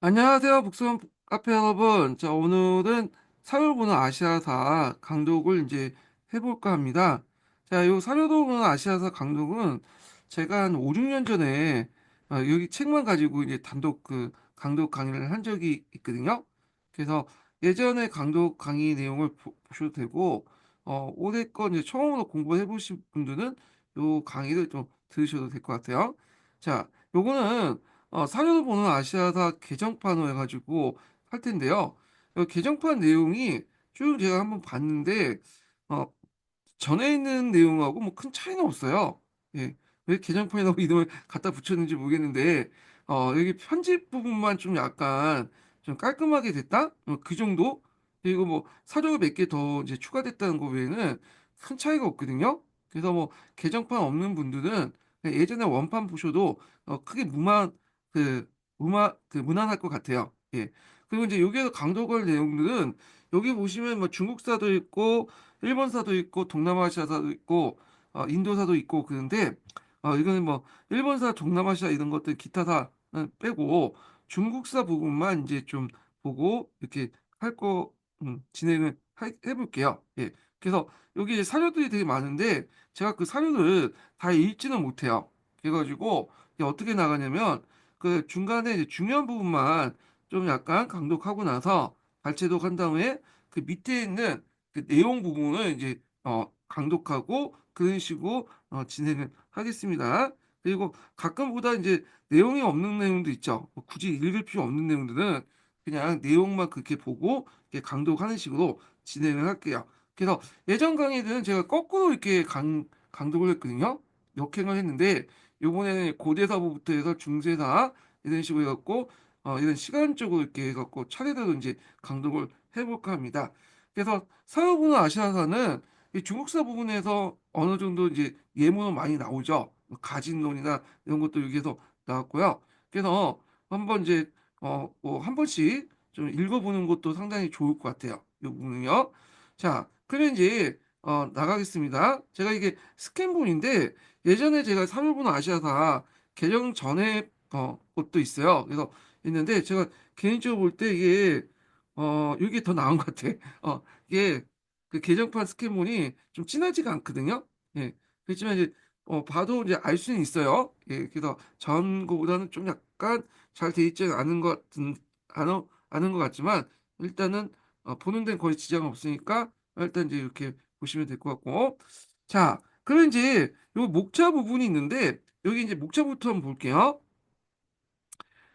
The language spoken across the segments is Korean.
안녕하세요, 북선 카페 여러분. 자, 오늘은 사료를 보는 아시아사 강독을 이제 해볼까 합니다. 자, 요 사료도 보는 아시아사 강독은 제가 한 5, 6년 전에 여기 책만 가지고 이제 단독 강독 강의를 한 적이 있거든요. 그래서 예전에 강독 강의 내용을 보셔도 되고, 올해 거 이제 처음으로 공부해 보신 분들은 요 강의를 좀 들으셔도 될 것 같아요. 자, 요거는 사료를 보는 아시아사 개정판을 해가지고 할 텐데요. 개정판 내용이 쭉 제가 한번 봤는데, 어, 전에 있는 내용하고 뭐 큰 차이는 없어요. 예. 왜 개정판이라고 이름을 갖다 붙였는지 모르겠는데, 여기 편집 부분만 좀 약간 좀 깔끔하게 됐다? 그 정도? 그리고 뭐 사료가 몇 개 더 이제 추가됐다는 거 외에는 큰 차이가 없거든요. 그래서 뭐 개정판 없는 분들은 그냥 예전에 원판 보셔도 크게 무난할 것 같아요. 예. 그리고 이제 여기에서 강조 걸 내용들은 여기 보시면 뭐 중국사도 있고 일본사도 있고 동남아시아사도 있고 인도사도 있고 그런데 이거는 뭐 일본사, 동남아시아 이런 것들 기타사는 빼고 중국사 부분만 이제 좀 보고 이렇게 할 거 진행을 해볼게요. 예. 그래서 여기 이제 사료들이 되게 많은데 제가 그 사료를 다 읽지는 못해요. 그래가지고 이게 어떻게 나가냐면 그 중간에 이제 중요한 부분만 좀 약간 강독하고 나서 발췌독 한 다음에 그 밑에 있는 그 내용 부분을 이제 강독하고 그런 식으로 진행을 하겠습니다. 그리고 가끔보다 이제 내용이 없는 내용도 있죠. 뭐 굳이 읽을 필요 없는 내용들은 그냥 내용만 그렇게 보고 이렇게 강독하는 식으로 진행을 할게요. 그래서 예전 강의들은 제가 거꾸로 이렇게 강독을 했거든요. 역행을 했는데 요번에는 고대사부부터 해서 중세사 이런 식으로 해갖고 이런 시간적으로 이렇게 해갖고 차례대로 이제 강독을 해볼까 합니다. 그래서 사회부는 아시아사는 이 중국사 부분에서 어느 정도 이제 예문은 많이 나오죠. 뭐 가진론이나 이런 것도 여기에서 나왔고요. 그래서 한번 이제 뭐 한 번씩 좀 읽어보는 것도 상당히 좋을 것 같아요. 이 부분은요. 자, 그럼 이제 나가겠습니다. 제가 이게 스캔본인데 예전에 제가 사회부는 아시아사 개정 전에 것도 있어요. 그래서 있는데 제가 개인적으로 볼 때 이게 이게 더 나은 것 같아. 이게 그 개정판 스캔본이 좀 진하지가 않거든요. 예. 그렇지만 이제 봐도 이제 알 수는 있어요. 예. 그래서 전 거보다는 좀 약간 잘 돼 있지 않은 것 같은 않은 것 같지만 일단은 보는 데는 거의 지장은 없으니까 일단 이제 이렇게 보시면 될 것 같고. 자, 그럼 이제 요 목차 부분이 있는데 여기 이제 목차부터 한번 볼게요.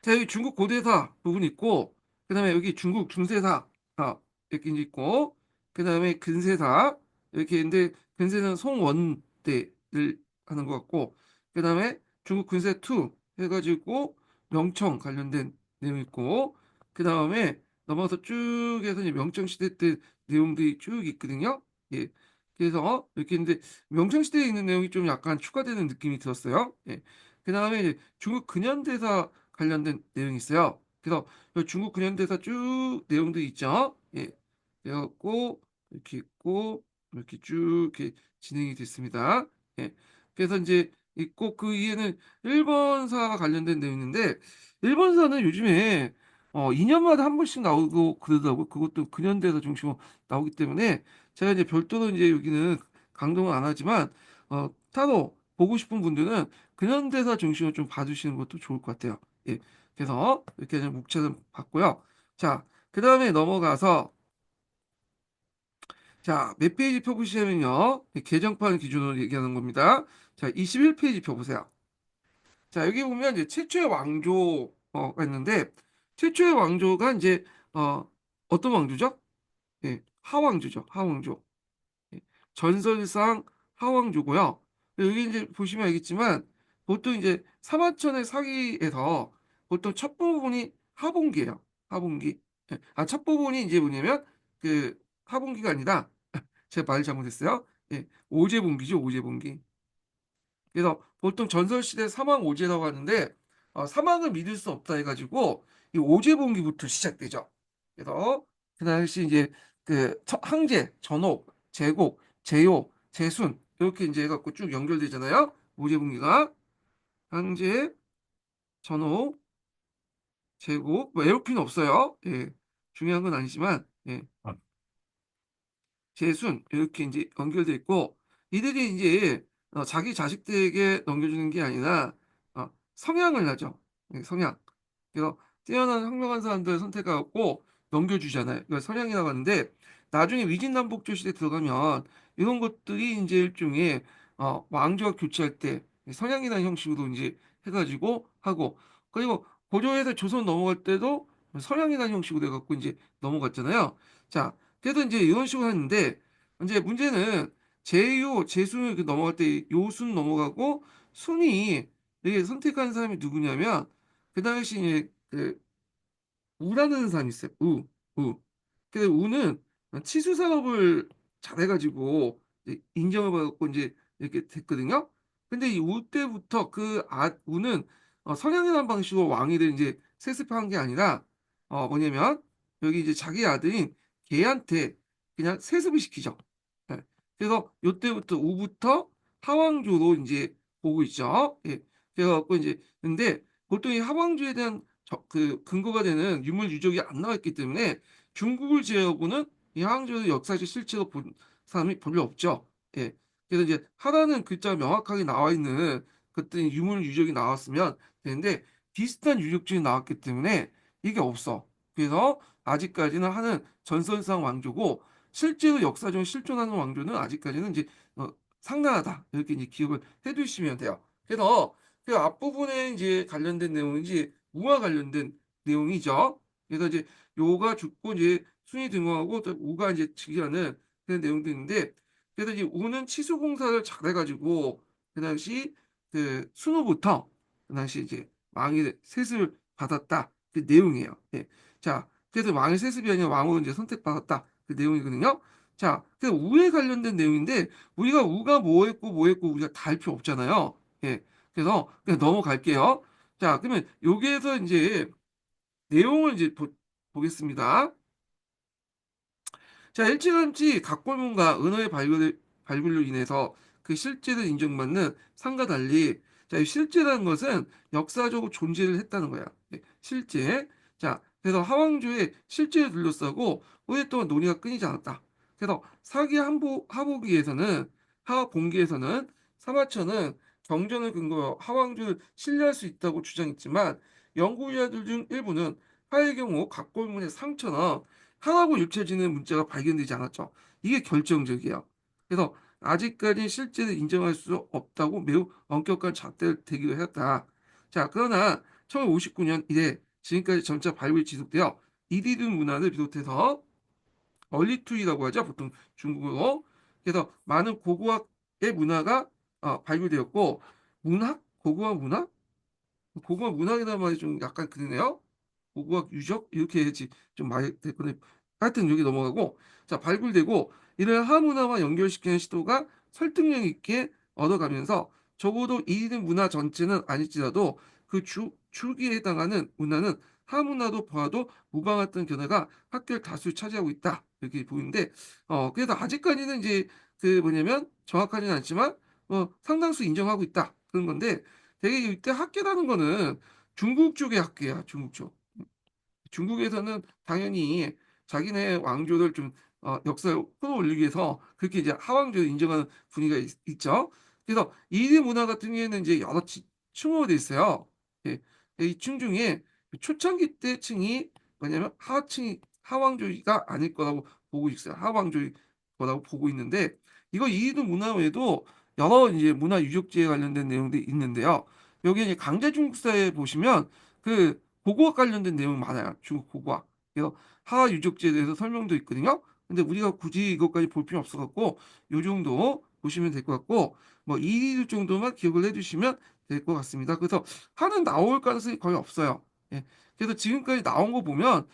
자, 여기 중국 고대사 부분 있고, 그 다음에 여기 중국 중세사, 이렇게 이제 있고, 그 다음에 근세사, 이렇게 있는데, 근세는 송원대를 하는 것 같고, 그 다음에 중국 근세 2 해가지고, 명청 관련된 내용 있고, 그 다음에 넘어서 쭉 해서 이제 명청시대 때 내용들이 쭉 있거든요. 예. 그래서 이렇게 있는데, 명청시대에 있는 내용이 좀 약간 추가되는 느낌이 들었어요. 예. 그 다음에 이제 중국 근현대사 관련된 내용이 있어요. 그래서 이 중국 근현대사 쭉 내용도 있죠. 예. 그래갖고 이렇게 있고 이렇게 쭉 이렇게 진행이 됐습니다. 예. 그래서 이제 있고 그 이해는 일본사 관련된 내용인데 일본사는 요즘에 2년마다 한 번씩 나오고 그러더라고요. 그것도 근현대사 중심으로 나오기 때문에 제가 이제 별도로 이제 여기는 강동은 안 하지만 따로 보고 싶은 분들은 근현대사 중심으로 좀 봐주시는 것도 좋을 것 같아요. 예. 그래서 이렇게 그냥 묵차는 봤고요. 자, 그 다음에 넘어가서 자, 몇 페이지 펴보시면요. 개정판 기준으로 얘기하는 겁니다. 자, 21페이지 펴보세요. 자, 여기 보면 이제 최초의 왕조가 있는데 최초의 왕조가 이제 어떤 왕조죠? 예, 하왕조죠. 하왕조. 예, 전설상 하왕조고요. 여기 이제 보시면 알겠지만 보통 이제 사마천의 사기에서 보통 첫 부분이 하분기예요. 하분기. 예, 첫 부분이 이제 뭐냐면 그 하분기가 아니라 제가 말 잘못했어요. 예, 오제분기죠. 오제분기. 그래서 보통 전설시대 사망오제라고 하는데 사망을 믿을 수 없다 해가지고 이 오제분기부터 시작되죠. 그래서 그 당시 이제 항제, 전옥, 제곡, 제요, 제순 이렇게 이제 해갖고 쭉 연결되잖아요. 오제분기가 항제, 전옥, 제국, 뭐 에어핀 없어요. 예. 중요한 건 아니지만, 예. 재순 이렇게 이제 연결돼 있고 이들이 이제 자기 자식들에게 넘겨주는 게 아니라 성향을 나죠. 예, 성향. 그래서 뛰어난 현명한 사람들 선택해갖고 넘겨주잖아요. 이걸 성향이라고 하는데 나중에 위진남북조 시대 들어가면 이런 것들이 이제 일종의 왕조가 교체할 때 성향이라는 형식으로 이제 해가지고 하고 그리고 고려에서 조선 넘어갈 때도 성향이라는 형식으로 해갖고 이제 넘어갔잖아요. 자, 그래도 이제 이런 식으로 하는데 이제 문제는 제요, 제순을 이렇게 넘어갈 때 요순 넘어가고 순이 이게 선택한 사람이 누구냐면 그 당시 이제 그 우라는 사람이 있어요. 우. 근데 우는 치수 사업을 잘해가지고 이제 인정을 받았고 이제 이렇게 됐거든요. 근데 이 우 때부터 우는 선양이라는 방식으로 왕위를 이제 세습한 게 아니라 뭐냐면 여기 이제 자기 아들인 걔한테 그냥 세습을 시키죠. 예. 그래서 요때부터 우부터 하왕조로 이제 보고 있죠. 예. 그래갖고 이제 근데 보통 이 하왕조에 대한 그 근거가 되는 유물 유적이 안 나왔기 때문에 중국을 제외하고는 이 항저우 역사실 실제로 본 사람이 별로 없죠. 예. 그래서 이제 하라는 글자가 명확하게 나와 있는 그때 유물 유적이 나왔으면 되는데 비슷한 유적들이 나왔기 때문에 이게 없어. 그래서 아직까지는 하는 전설상 왕조고 실제로 역사적으로 실존하는 왕조는 아직까지는 이제 상당하다 이렇게 이제 기억을 해두시면 돼요. 그래서 그 앞부분에 이제 관련된 내용인지 우와 관련된 내용이죠. 그래서 이제 요가 죽고 이제 순이 등호하고 또 우가 이제 즉위하는 그런 내용도 있는데 그래서 이제 우는 치수 공사를 잘해가지고 그 당시 그 순후부터 그 당시 이제 왕의 세습을 받았다 그 내용이에요. 예. 자, 그래서 왕의 세습이 아니라 왕으로 이제 선택받았다 그 내용이거든요. 자, 그래서 우에 관련된 내용인데 우리가 우가 뭐 했고 우리가 다 할 필요 없잖아요. 예. 그래서 그냥 넘어갈게요. 자, 그러면 여기에서 이제 내용을 이제 보겠습니다. 자, 일찌감치 각골문과 은어의 발굴로 인해서 그 실제를 인정받는 상과 달리 자, 이 실제라는 것은 역사적으로 존재를 했다는 거야. 예, 실제. 자, 그래서 하왕조의 실제를 둘러싸고 오랫동안 논의가 끊이지 않았다. 그래서 하보기에서는 하와 공기에서는 사마천은 경전을 근거로 하왕조를 신뢰할 수 있다고 주장했지만 연구자들 중 일부는 하의 경우 각골문의 상처나 하나고 읽혀지는 문자가 발견되지 않았죠. 이게 결정적이에요. 그래서 아직까지 실제를 인정할 수 없다고 매우 엄격한 잣대를 대기를 했다. 자, 그러나 1959년 이래 지금까지 점차 발굴이 지속되어 이디든 문화를 비롯해서 얼리투이라고 하죠. 보통 중국어로. 그래서 많은 고고학의 문화가 발굴되었고 문학? 고고학 문학? 고고학 문학이라는 말이 좀 약간 그러네요. 고고학 유적 이렇게 해야지 좀 많이 됐거든요. 하여튼 여기 넘어가고 자 발굴되고 이를 하문화와 연결시키는 시도가 설득력 있게 얻어가면서 적어도 이든 문화 전체는 아닐지라도 그 주기에 해당하는 문화는 하문화도 보아도 무방했던 견해가 학계를 다수 차지하고 있다 이렇게 보이는데 그래도 아직까지는 이제 그 뭐냐면 정확하지는 않지만 상당수 인정하고 있다 그런 건데 되게 이때 학계라는 거는 중국 쪽의 학계야 중국 쪽. 중국에서는 당연히 자기네 왕조를 좀 역사에 끌어올리기 위해서 그렇게 이제 하왕조를 인정하는 분위기가 죠 그래서 이리 문화 같은 경우에는 이제 여러 층으로 돼 있어요. 예, 이 층 중에 초창기 때 층이 뭐냐면 하층이 하왕조가 아닐 거라고 보고 있어요. 하왕조일 거라고 보고 있는데 이거 이리도 문화 외에도 여러 이제 문화 유적지에 관련된 내용들이 있는데요. 여기 이제 강제 중국사에 보시면 그 고고학 관련된 내용 많아요. 중국 고고학. 그래서 하하 유적지에 대해서 설명도 있거든요. 근데 우리가 굳이 이것까지 볼 필요 없어갖고 요 정도 보시면 될 것 같고 뭐 이 정도만 기억을 해주시면 될 것 같습니다. 그래서 하는 나올 가능성이 거의 없어요. 예. 그래서 지금까지 나온 거 보면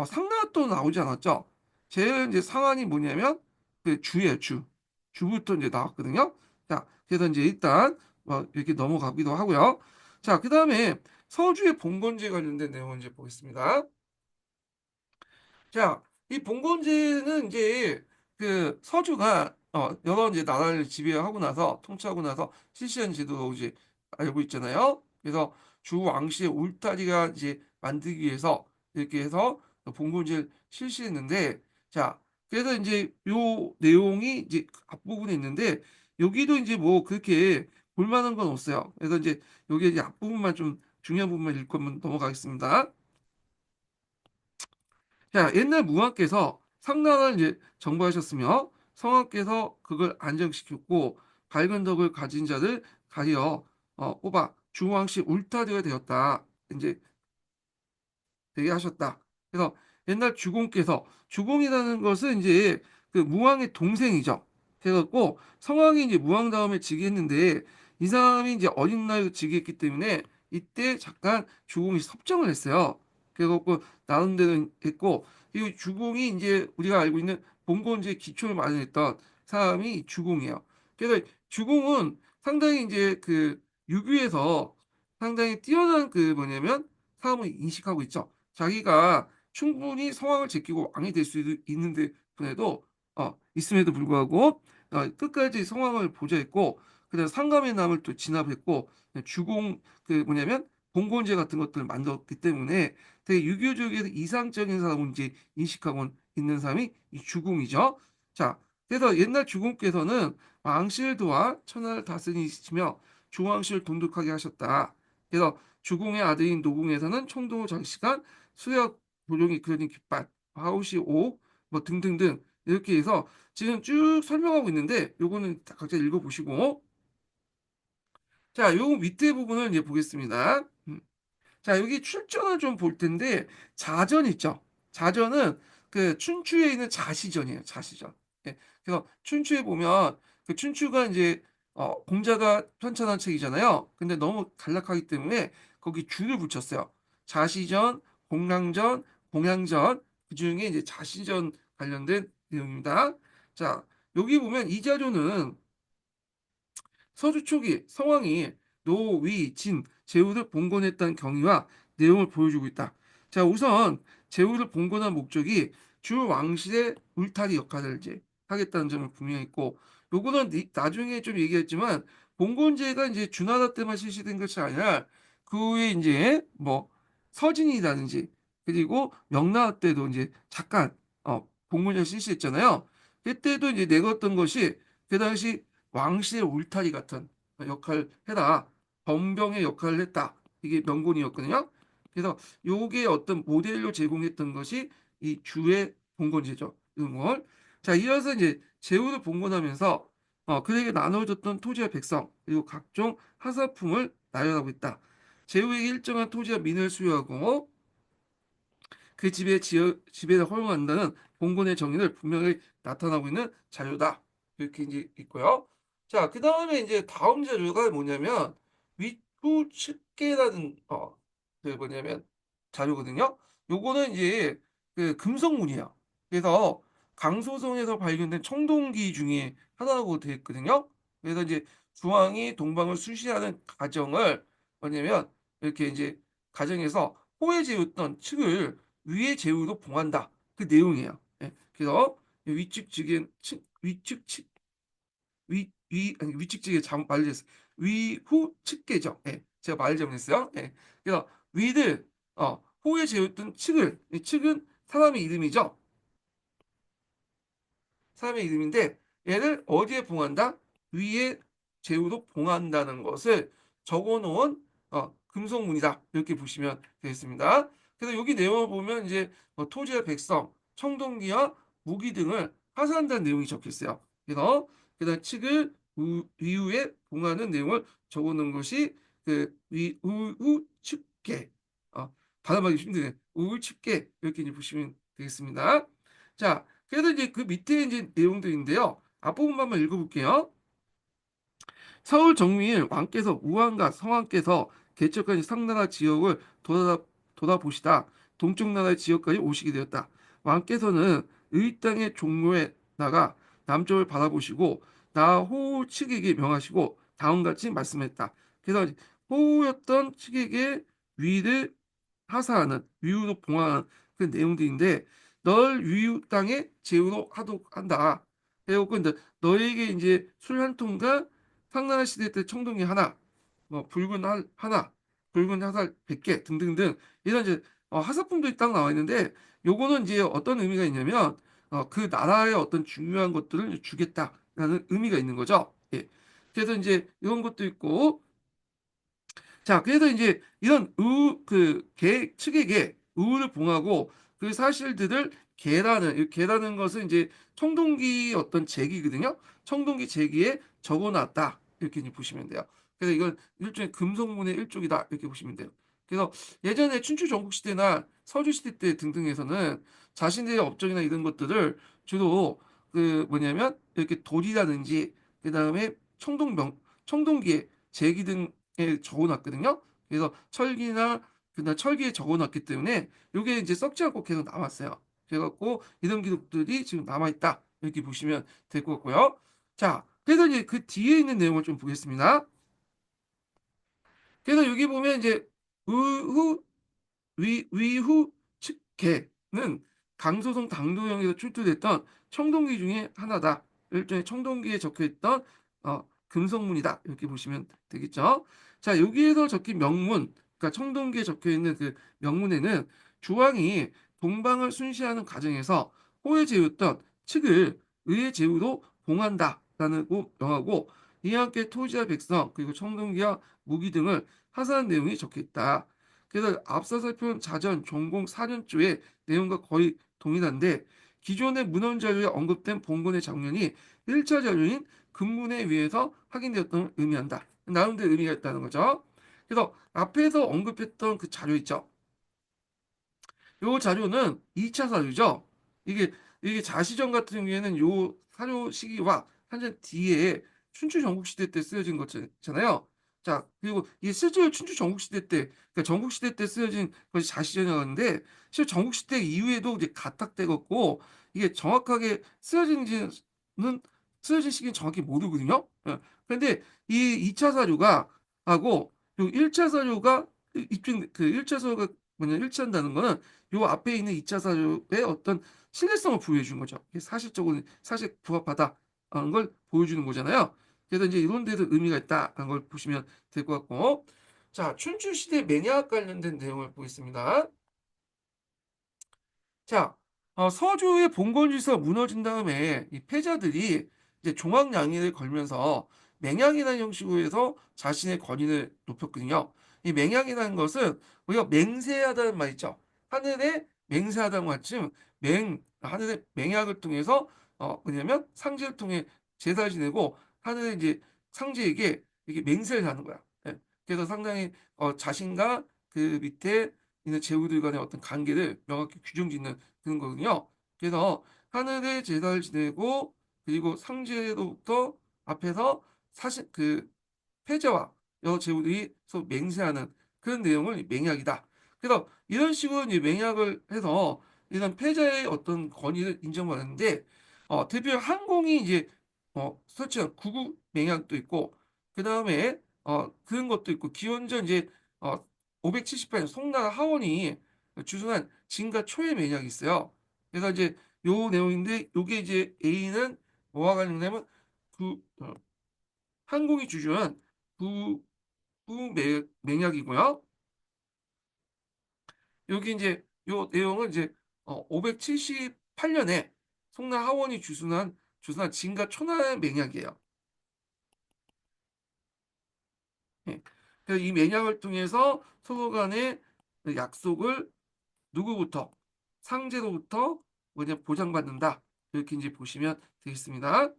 상나도 나오지 않았죠. 제일 이제 상한이 뭐냐면 그 주예요. 주. 주부터 이제 나왔거든요. 자, 그래서 이제 일단 이렇게 넘어가기도 하고요. 자, 그 다음에 서주의 봉건제 관련된 내용을 이제 보겠습니다. 자, 이 봉건제는 이제 그 서주가 여러 이제 나라를 지배하고 나서 통치하고 나서 실시한 제도로 이제 알고 있잖아요. 그래서 주 왕실의 울타리가 이제 만들기 위해서 이렇게 해서 봉건제를 실시했는데 자 그래서 이제 요 내용이 이제 앞부분에 있는데 여기도 이제 뭐 그렇게 볼만한 건 없어요. 그래서 이제 여기 이제 앞부분만 좀 중요한 부분만 읽고 한번 넘어가겠습니다. 자, 옛날 무왕께서 상나라를 이제 정벌하셨으며 성왕께서 그걸 안정시켰고 밝은 덕을 가진 자를 가리어 뽑아 주왕씨 울타리가 되었다. 이제 되게 하셨다. 그래서 옛날 주공이라는 것은 이제 그 무왕의 동생이죠. 그래갖고 성왕이 이제 무왕 다음에 즉위했는데 이 사람이 이제 어린 나이에 즉위했기 때문에 이때 잠깐 주공이 섭정을 했어요. 그래갖고 나름대로 했고 이 주공이 이제 우리가 알고 있는 봉건제의 기초를 마련했던 사람이 주공이에요. 그래서 주공은 상당히 이제 그 유교에서 상당히 뛰어난 그 뭐냐면 사람을 인식하고 있죠. 자기가 충분히 성황을 제끼고 왕이 될 수 있는데 분에도 있음에도 불구하고 끝까지 성황을 보좌했고 그다음 상감의 남을 또 진압했고 주공 그 뭐냐면 봉건제 같은 것들을 만들었기 때문에 되게 유교적에서 이상적인 사람을 이제 인식하고 있는 사람이 이 주공이죠. 자, 그래서 옛날 주공께서는 왕실 도와 천하를 다스리시며 주왕실을 돈독하게 하셨다. 그래서 주공의 아들인 노공에서는 총독을 장시간 수역 도룡이 그려진 깃발, 하우시 옥, 뭐 등등등 이렇게 해서 지금 쭉 설명하고 있는데 요거는 각자 읽어보시고 자, 요 밑에 부분을 이제 보겠습니다. 자, 여기 출전을 좀 볼 텐데 자전 있죠. 자전은 그 춘추에 있는 자시전이에요. 자시전. 예. 그래서 춘추에 보면 그 춘추가 이제 공자가 편찬한 책이잖아요. 근데 너무 간략하기 때문에 거기 줄을 붙였어요. 자시전, 공랑전, 공양전 그중에 이제 자시전 관련된 내용입니다. 자, 여기 보면 이 자료는 서주 초기 성왕이 노, 위, 진, 제후를 봉건했다는 경위와 내용을 보여주고 있다. 자, 우선 제후를 봉건한 목적이 주 왕실의 울타리 역할을 이제 하겠다는 점을 분명히 있고, 요거는 나중에 좀 얘기했지만 봉건제가 이제 주나라 때만 실시된 것이 아니라 그 후에 이제 뭐 서진이라든지 그리고 명나라 때도 이제 잠깐 봉건제를 실시했잖아요. 그때도 이제 내걸었던 것이 그 당시 왕실의 울타리 같은 역할을 해라. 범병의 역할을 했다. 이게 명분이었거든요. 그래서 요게 어떤 모델로 제공했던 것이 이 주의 봉건제죠. 이걸. 자, 이어서 이제 제후를 봉건하면서 그에게 나눠줬던 토지와 백성 그리고 각종 하사품을 나열하고 있다. 제후에게 일정한 토지와 민을 수여하고 그 지배를 허용한다는 봉건의 정의를 분명히 나타나고 있는 자료다. 이렇게 이제 있고요. 자, 그 다음에 이제 다음 자료가 뭐냐면 위후 측계라는 그 뭐냐면 자료거든요. 요거는 이제 그 금성문이에요. 그래서 강소성에서 발견된 청동기 중에 하나라고 되어 있거든요. 그래서 이제 주왕이 동방을 수시하는 과정을 뭐냐면 이렇게 이제 가정에서 호에 재웠던 층을 위의 제후로 봉한다. 그 내용이에요. 예. 그래서 위측 직엔 위측 측 위 아니 위측 직에 잘못 말렸어요. 위후 측계죠. 예. 제가 말 잘못했어요. 예. 그래서 위를 호에 재웠던 측을 이 측은 사람의 이름이죠. 사람의 이름인데 얘를 어디에 봉한다? 위에 제후로 봉한다는 것을 적어놓은 금속문이다. 이렇게 보시면 되겠습니다. 그래서 여기 내용을 보면 이제 토지와 백성, 청동기와 무기 등을 하사한다는 내용이 적혀 있어요. 그래서 그다음 측을 위후에 봉하는 내용을 적어놓은 것이 그 위우 측계 발음하기 힘드네. 우우 측계 이렇게 이제 보시면 되겠습니다. 자, 그래서 이제 그 밑에 이제 내용들인데요. 앞부분만 한번 읽어볼게요. 서울 정미일 왕께서 우왕과 성왕께서 개척한 상나라 지역을 돌아보시다 동쪽 나라의 지역까지 오시게 되었다. 왕께서는 의 땅의 종로에 나가 남쪽을 바라보시고 나호 측에게 명하시고 다음같이 말씀했다. 그래서 호였던 측에게 위를 하사하는 위우로 봉하는 그 내용들인데 널 위우 땅에 제후로 하도록 한다. 그래갖고 이제 너에게 이제 술 한 통과 상나라 시대 때 청동이 하나, 뭐 붉은 하나, 붉은 화살 100개 등등등 이런 이제 하사품들이 딱 나와 있는데 요거는 이제 어떤 의미가 있냐면 그 나라의 어떤 중요한 것들을 주겠다라는 의미가 있는 거죠. 예. 그래서 이제 이런 것도 있고 자, 그래서 이제 이런 개 측에게 의우를 봉하고 그 사실들을 개라는, 이 개라는 것은 이제 청동기 어떤 제기거든요. 청동기 제기에 적어놨다. 이렇게 이제 보시면 돼요. 그래서 이건 일종의 금속문의 일종이다. 이렇게 보시면 돼요. 그래서 예전에 춘추 전국시대나 서주시대 때 등등에서는 자신들의 업적이나 이런 것들을 주로 그 뭐냐면 이렇게 돌이라든지 그 다음에 청동기에 제기 등에 적어놨거든요. 그래서 철기나 그날 철기에 적어놨기 때문에 이게 이제 썩지 않고 계속 남았어요. 그래갖고 이런 기록들이 지금 남아있다. 이렇게 보시면 될 것 같고요. 자, 그래서 이제 그 뒤에 있는 내용을 좀 보겠습니다. 그래서 여기 보면 이제 의후 위후 측계는 강소성 당도형에서 출토됐던 청동기 중에 하나다. 일종의 청동기에 적혀있던 금속문이다. 이렇게 보시면 되겠죠. 자, 여기에서 적힌 명문, 그러니까 청동기에 적혀있는 그 명문에는 주왕이 동방을 순시하는 과정에서 호의 제후였던 측을 의의 제후로 봉한다라는 명하고 이와 함께 토지와 백성 그리고 청동기와 무기 등을 하사한 내용이 적혀있다. 그래서 앞서 살펴본 자전, 종공, 사년조의 내용과 거의 동일한데 기존의 문헌 자료에 언급된 봉건의 장면이 1차 자료인 금문에 의해서 확인되었던 의미한다. 나름대로 의미가 있다는 거죠. 그래서 앞에서 언급했던 그 자료 있죠. 요 자료는 2차 사료죠. 이게 자시전 같은 경우에는 요 사료 시기와 한참 뒤에 춘추 전국시대 때 쓰여진 거잖아요. 자, 그리고 이 실제로 춘추 전국시대 때, 그러니까 전국시대 때 쓰여진 것이 자시전이었는데, 실제 전국시대 이후에도 이제 가탁되었고, 이게 정확하게 쓰여진 시기는 정확히 모르거든요. 예. 그런데 이 2차 사료가, 하고, 요 1차 사료가, 입증, 그 1차 사료가 뭐냐, 일치한다는 거는 요 앞에 있는 2차 사료의 어떤 신뢰성을 부여해 준 거죠. 이게 사실적으로 사실 부합하다는 걸 보여주는 거잖아요. 그래서 이제 이런 데도 의미가 있다는 걸 보시면 될 것 같고. 자, 춘추 시대 맹약 관련된 내용을 보겠습니다. 자, 서주의 봉건지서 무너진 다음에 이 패자들이 이제 종황양의를 걸면서 맹양이라는 형식으로 해서 자신의 권위를 높였거든요. 이 맹양이라는 것은 우리가 맹세하다는 말 있죠. 하늘에 맹세하다는 말씀, 하늘의 맹약을 통해서 뭐냐면 상제를 통해 제사를 지내고 하늘의 이제 상제에게 이게 맹세를 하는 거야. 예. 그래서 상당히 자신과 그 밑에 있는 제후들 간의 어떤 관계를 명확히 규정짓는 그런 거거든요. 그래서 하늘에 제사를 지내고 그리고 상제로부터 앞에서 사실 그 패자와 여제후들이 서로 맹세하는 그런 내용을 맹약이다. 그래서 이런 식으로 이제 맹약을 해서 이런 패자의 어떤 권위를 인정받는데 대표 항공이 이제 설치한 구국 맹약도 있고 그 다음에 그런 것도 있고 기원전 이제 578년 송나라 하원이 주둔한 진가 초의 맹약이 있어요. 그래서 이제 요 내용인데 요게 이제 A는 뭐와 관련되면 그 항공이 주둔한 구 맹약이고요. 여기 이제 요 내용은 이제 578년에 송나 하원이 주둔한 진가 초나라의 맹약이에요. 예. 그래서 이 맹약을 통해서 서로 간의 약속을 누구부터 상제로부터 뭐냐 보장받는다. 이렇게 이제 보시면 되겠습니다.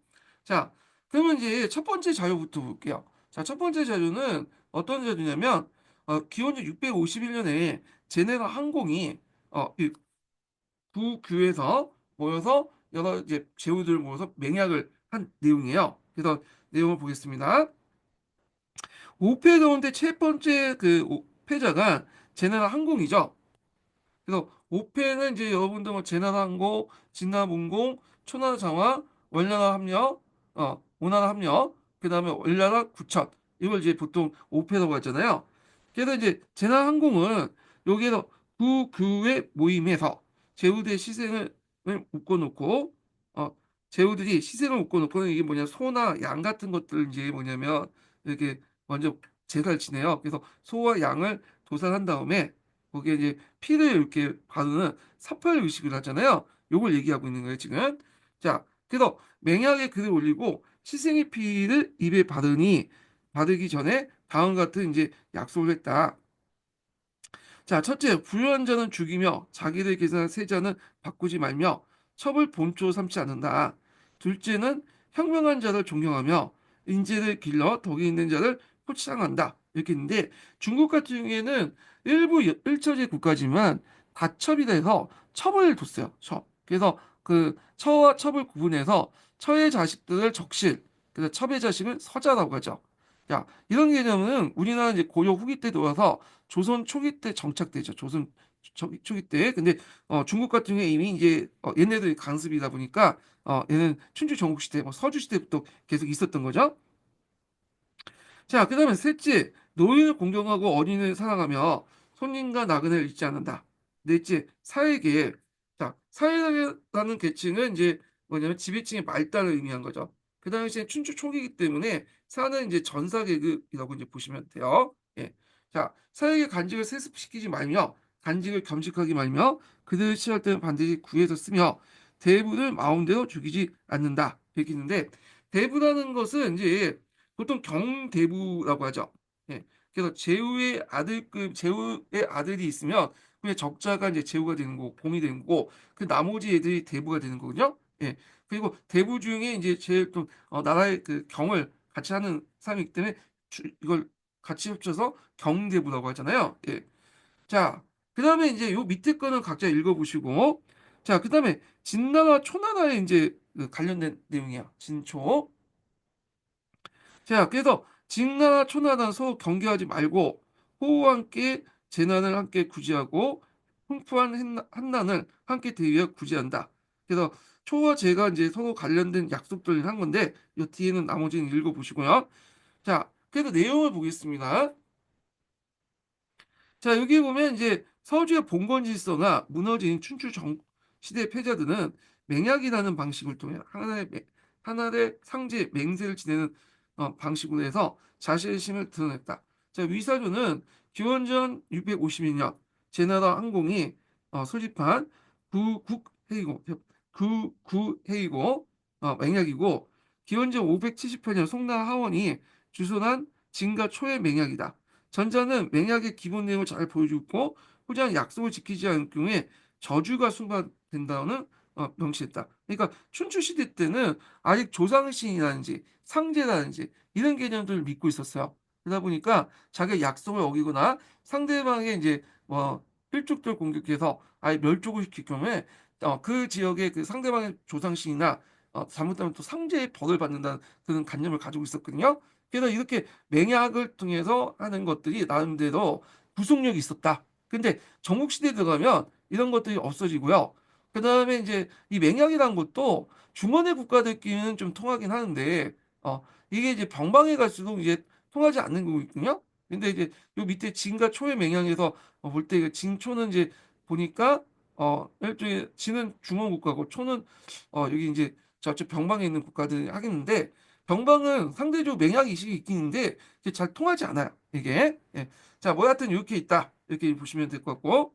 자, 그러면 이제 첫 번째 자료부터 볼게요. 자, 첫 번째 자료는 어떤 자료냐면 기원전 651년에 제네럴 항공이 이 구교에서 모여서 여러 이제 제후들 모여서 맹약을 한 내용이에요. 그래서 내용을 보겠습니다. 5패 가운데 첫 번째 그 패자가 제네럴 항공이죠. 그래서 5패는 이제 여러분들 뭐 제나항공, 진나문공, 초나라장화, 월나라 합력, 오나라 합력, 그 다음에 월나라 구천 이걸 이제 보통 5패라고 하잖아요. 그래서 이제 제나항공은 여기에서 구교의 모임에서 제후대의 시생을 묶어놓고 제후들이 시생을 묶어놓고는 이게 뭐냐 소나 양 같은 것들 이제 뭐냐면 이렇게 먼저 제사를 지내요. 그래서 소와 양을 도살한 다음에 거기에 이제 피를 이렇게 바르는 사팔 의식을 하잖아요. 요걸 얘기하고 있는 거예요, 지금. 자, 그래서 맹약에 그를 올리고 희생의 피를 입에 바르기 전에 다음과 같은 이제 약속을 했다. 자, 첫째, 부유한 자는 죽이며 자기를 계산한 세자는 바꾸지 말며 첩을 본초 삼지 않는다. 둘째는 현명한 자를 존경하며 인재를 길러 덕이 있는 자를 포창한다. 이렇게 있는데 중국 같은 경우에는 일부 일처제 국가지만 다첩이 돼서 첩을 뒀어요. 첩. 그래서 그 처와 첩을 구분해서 처의 자식들을 적실, 그래서 첩의 자식을 서자라고 하죠. 야, 이런 개념은 우리나라 이제 고려 후기 때 들어와서 조선 초기 때 정착되죠. 조선 초기 때. 근데 중국 같은 경우에 이미 이제 얘네들이 강습이다 보니까 얘는 춘추 전국 시대, 뭐 서주 시대부터 계속 있었던 거죠. 자, 그다음에 셋째, 노인을 공경하고 어린이를 사랑하며 손님과 나그네를 잊지 않는다. 넷째, 사회계. 자, 사회라는 계층은 이제 뭐냐면 지배층의 말단을 의미한 거죠. 그 당시에 춘추 초기이기 때문에 사는 이제 전사 계급이라고 이제 보시면 돼요. 예. 자, 사회계 간직을 세습시키지 말며 간직을 겸직하게 말며 그들을 취할 때는 반드시 구해서 쓰며 대부를 마음대로 죽이지 않는다. 이렇게 있는데 대부라는 것은 이제 보통 경대부라고 하죠. 예. 그래서 제후의 아들이 있으면 그냥 적자가 이제 제후가 되는 거고 공이 되는 거고 그 나머지 애들이 대부가 되는 거거든요. 예. 그리고 대부 중에 이제 제일 좀 나라의 그 경을 같이 하는 사람이기 때문에 이걸 같이 합쳐서 경대부라고 하잖아요. 예. 자, 그다음에 이제 요 밑에 거는 각자 읽어보시고 자, 그다음에 진나라 초나라에 이제 그 관련된 내용이야. 진초. 자, 그래서 직나라 초나라 서로 경계하지 말고 호우와 함께 재난을 함께 구제하고 풍부한 한난을 함께 대위하여 구제한다. 그래서 초와 재가 이제 서로 관련된 약속들을 한 건데 이 뒤에는 나머지는 읽어보시고요. 자, 그래서 내용을 보겠습니다. 자, 여기 보면 이제 서주의 봉건 질서나 무너진 춘추 시대 패자들은 맹약이라는 방식을 통해 하나의 상제 맹세를 지내는 방식으로 해서 자신의 힘을 드러냈다. 자, 위사료는 기원전 652년 제나라 항공이 수립한 구국회의고 구구회의고 맹약이고 기원전 578년 송나 하원이 주선한 진가 초의 맹약이다. 전자는 맹약의 기본 내용을 잘 보여주고 후자는 약속을 지키지 않을 경우에 저주가 수반된다는 명시했다. 그러니까 춘추 시대 때는 아직 조상신이라든지 상제라든지 이런 개념들을 믿고 있었어요. 그러다 보니까 자기 약속을 어기거나 상대방의 이제 필족들 공격해서 아예 멸족을 시킬 경우에 그 지역의 그 상대방의 조상신이나 잘못하면 또 상제의 벌을 받는다는 그런 관념을 가지고 있었거든요. 그래서 이렇게 맹약을 통해서 하는 것들이 나름대로 구속력이 있었다. 근데 전국시대에 들어가면 이런 것들이 없어지고요. 그 다음에 이제 이 맹약이라는 것도 중원의 국가들끼리는 좀 통하긴 하는데, 이게 이제 병방에 갈수록 이제 통하지 않는 거고 있군요. 근데 이제 요 밑에 진과 초의 맹약에서 볼 때 진초는 이제 보니까, 일종의 진은 중원 국가고 초는, 여기 이제 저쪽 병방에 있는 국가들이 하겠는데, 병방은 상대적으로 맹약 이식이 있긴 있는데 이게 잘 통하지 않아요. 이게. 예. 자, 뭐 하여튼 이렇게 있다. 이렇게 보시면 될 것 같고.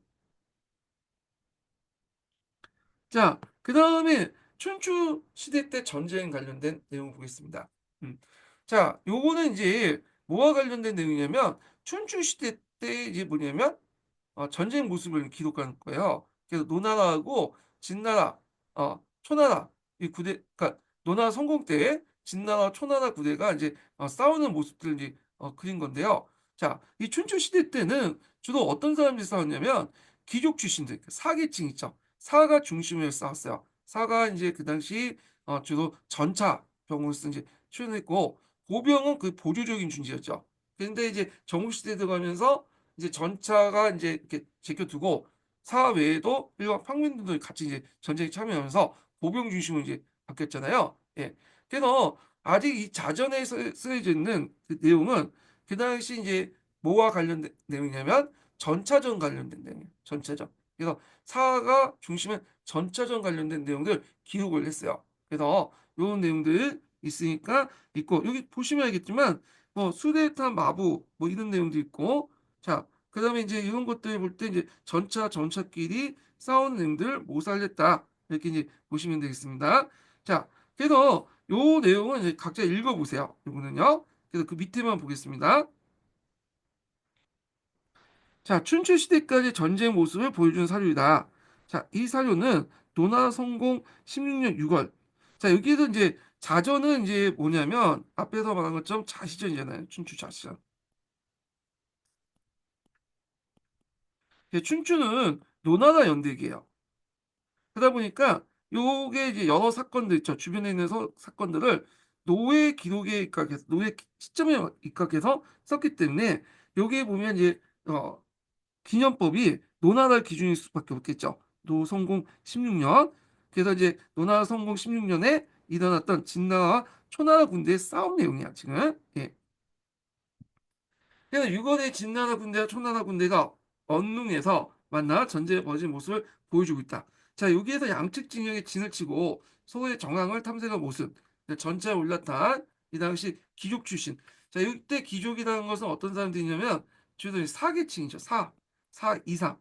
자, 그다음에 춘추 시대 때 전쟁 관련된 내용 보겠습니다. 음. 자, 요거는 이제 뭐와 관련된 내용이냐면 춘추 시대 때 이제 뭐냐면 전쟁 모습을 기록한 거예요. 그래서 노나라하고 진나라, 초나라 이 구대, 그러니까 노나라 성공 때 진나라, 초나라 구대가 이제 싸우는 모습들을 이제 그린 건데요. 자, 이 춘추 시대 때는 주로 어떤 사람들이 싸웠냐면 귀족 출신들, 그 사계층 있죠. 사가 중심으로 싸웠어요. 사가 이제 그 당시 주로 전차 병으로 쓴 이제 출연했고 보병은 그 보조적인 존재였죠. 근데 이제 정국시대 들어가면서 이제 전차가 이제 이렇게 제껴두고 사 외에도 일반 평민들도 같이 이제 전쟁에 참여하면서 보병 중심으로 이제 바뀌었잖아요. 예. 그래서 아직 이 자전에 쓰여져 있는 그 내용은 그 당시 이제 뭐와 관련된 내용이냐면 전차전 관련된 내용이에요. 전차전. 그래서 사가 중심은 전차전 관련된 내용들 기록을 했어요. 그래서 이런 내용들 있으니까 있고 여기 보시면 알겠지만 뭐 수레탄 마부 뭐 이런 내용도 있고 자 그다음에 이제 이런 것들 볼 때 이제 전차끼리 싸우는 내용들 못 살렸다 이렇게 이제 보시면 되겠습니다. 자 그래서 요 내용은 이제 각자 읽어보세요. 이거는요. 그래서 그 밑에만 보겠습니다. 자, 춘추 시대까지 전쟁 모습을 보여준 사료이다. 자, 이 사료는 노나 성공 16년 6월. 자, 여기에서 이제 자전은 이제 뭐냐면 앞에서 말한 것처럼 자시전이잖아요. 춘추 자시전. 춘추는 노나라 연대기예요. 그러다 보니까 요게 이제 여러 사건들 있죠. 주변에 있는 사건들을 노예 기록에 입각해서 노예 시점에 입각해서 썼기 때문에 여기에 보면 이제 기념법이 노나라 기준일 수밖에 없겠죠. 노성공 16년. 그래서 이제 노나라 성공 16년에 일어났던 진나라와 초나라 군대의 싸움 내용이야, 지금. 예. 그래서 6월에 진나라 군대와 초나라 군대가 언릉에서 만나 전쟁에 벌어진 모습을 보여주고 있다. 자, 여기에서 양측 진영에 진을 치고 서로의 정황을 탐색한 모습. 전차에 올라탄 이 당시 귀족 출신. 자, 이때 귀족이라는 것은 어떤 사람들이냐면 주로 사계층이죠. 이상.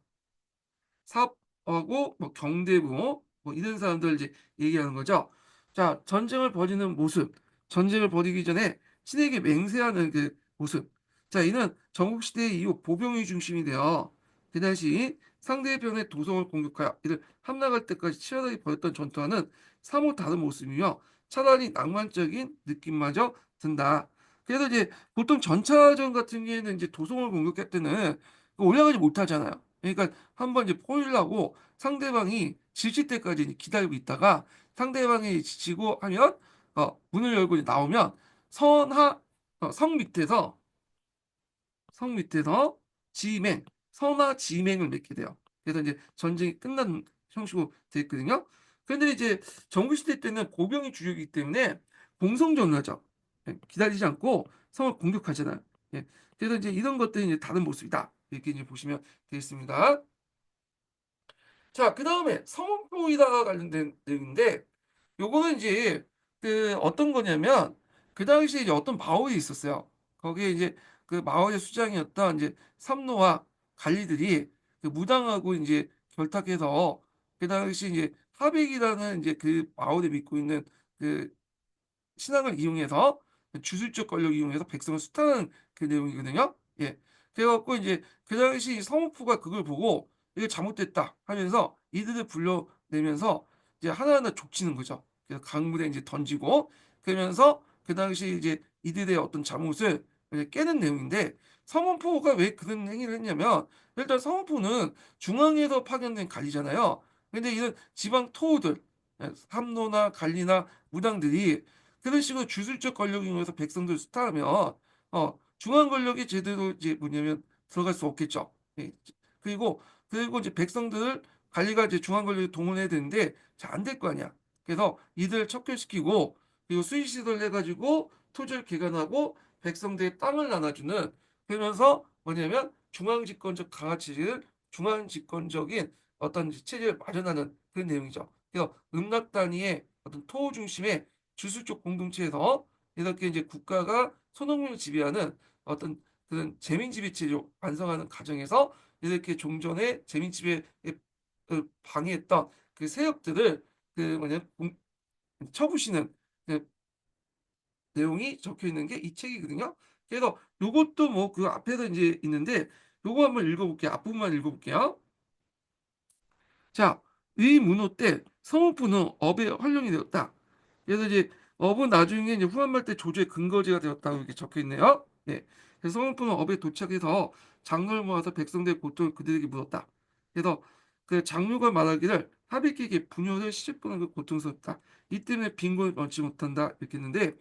사업하고 뭐 경대부 뭐 이런 사람들 이제 얘기하는 거죠. 자, 전쟁을 벌이는 모습, 전쟁을 벌이기 전에 신에게 맹세하는 그 모습. 자, 이는 전국시대 이후 보병이 중심이 되어 그 당시 상대편의 도성을 공격하여 이를 함락할 때까지 치열하게 벌였던 전투와는 사뭇 다른 모습이며 차라리 낭만적인 느낌마저 든다. 그래서 이제 보통 전차전 같은 경우에는 이제 도성을 공격할 때는 올라가지 못하잖아요. 그러니까 한번 이제 포위하고 상대방이 지칠 때까지 이제 기다리고 있다가 상대방이 지치고 하면 문을 열고 이제 나오면 선하 성 밑에서 지맹 선하 지맹을 맺게 돼요. 그래서 이제 전쟁이 끝난 형식으로 되어 있거든요. 그런데 이제 전국시대 때는 보병이 주력이기 때문에 공성전을 하죠. 예, 기다리지 않고 성을 공격하잖아요. 예, 그래서 이제 이런 것들이 이제 다른 모습이다. 이렇게 이제 보시면 되겠습니다. 자, 그 다음에 성폭포이다가 관련된 내용인데, 요거는 이제 그 어떤 거냐면, 그 당시에 이제 어떤 마을이 있었어요. 거기에 이제 그 마을의 수장이었던 이제 삼노와 관리들이 그 무당하고 이제 결탁해서 그 당시 이제 하백이라는 이제 그 마을에 믿고 있는 그 신앙을 이용해서 주술적 권력을 이용해서 백성을 수탈하는 그 내용이거든요. 예. 그래갖고 이제 그 당시 성우프가 그걸 보고 이게 잘못됐다 하면서 이들을 불러내면서 이제 하나하나 족치는 거죠. 그래서 강물에 이제 던지고 그러면서 그 당시 이제 이들의 어떤 잘못을 이제 깨는 내용인데 성문포가 왜 그런 행위를 했냐면 일단 성문포는 중앙에서 파견된 관리잖아요. 근데 이런 지방 토우들 삼노나 관리나 무당들이 그런 식으로 주술적 권력을 이용해서 백성들 수탈하면 중앙 권력이 제대로 이제 뭐냐면 들어갈 수 없겠죠. 예. 그리고 이제 백성들을 관리가 이제 중앙 권력에 동원해야 되는데 잘 안 될 거 아니야. 그래서 이들 척결시키고 그리고 수의 시설을 해가지고 토지를 개간하고 백성들의 땅을 나눠주는 그러면서 뭐냐면 중앙 집권적인 어떤 체제를 마련하는 그런 내용이죠. 그래서 음락 단위의 어떤 토호 중심의 주술적 공동체에서 이렇게 이제 국가가 소농민을 지배하는 어떤 그런 재민지배 체제 완성하는 과정에서 이렇게 종전의 재민지배에 방해했던 그 세력들을 그 뭐냐 쳐부시는 그 내용이 적혀 있는 게 이 책이거든요. 그래서 요것도 뭐 그 앞에서 이제 있는데 요거 한번 읽어볼게요. 앞부분만 읽어볼게요. 자, 이 문호 때 성우부는 업에 활용이 되었다. 그래서 이제 업은 나중에 이제 후한말 때 조조의 근거지가 되었다고 이렇게 적혀 있네요. 네. 그래서 성우부는 업에 도착해서 장로를 모아서 백성들의 고통을 그들에게 물었다. 그래서 그 장로가 말하기를 하백에게 분열을 시집보는 그 고통스럽다. 이 때문에 빈곤을 면치 못한다. 이렇게 했는데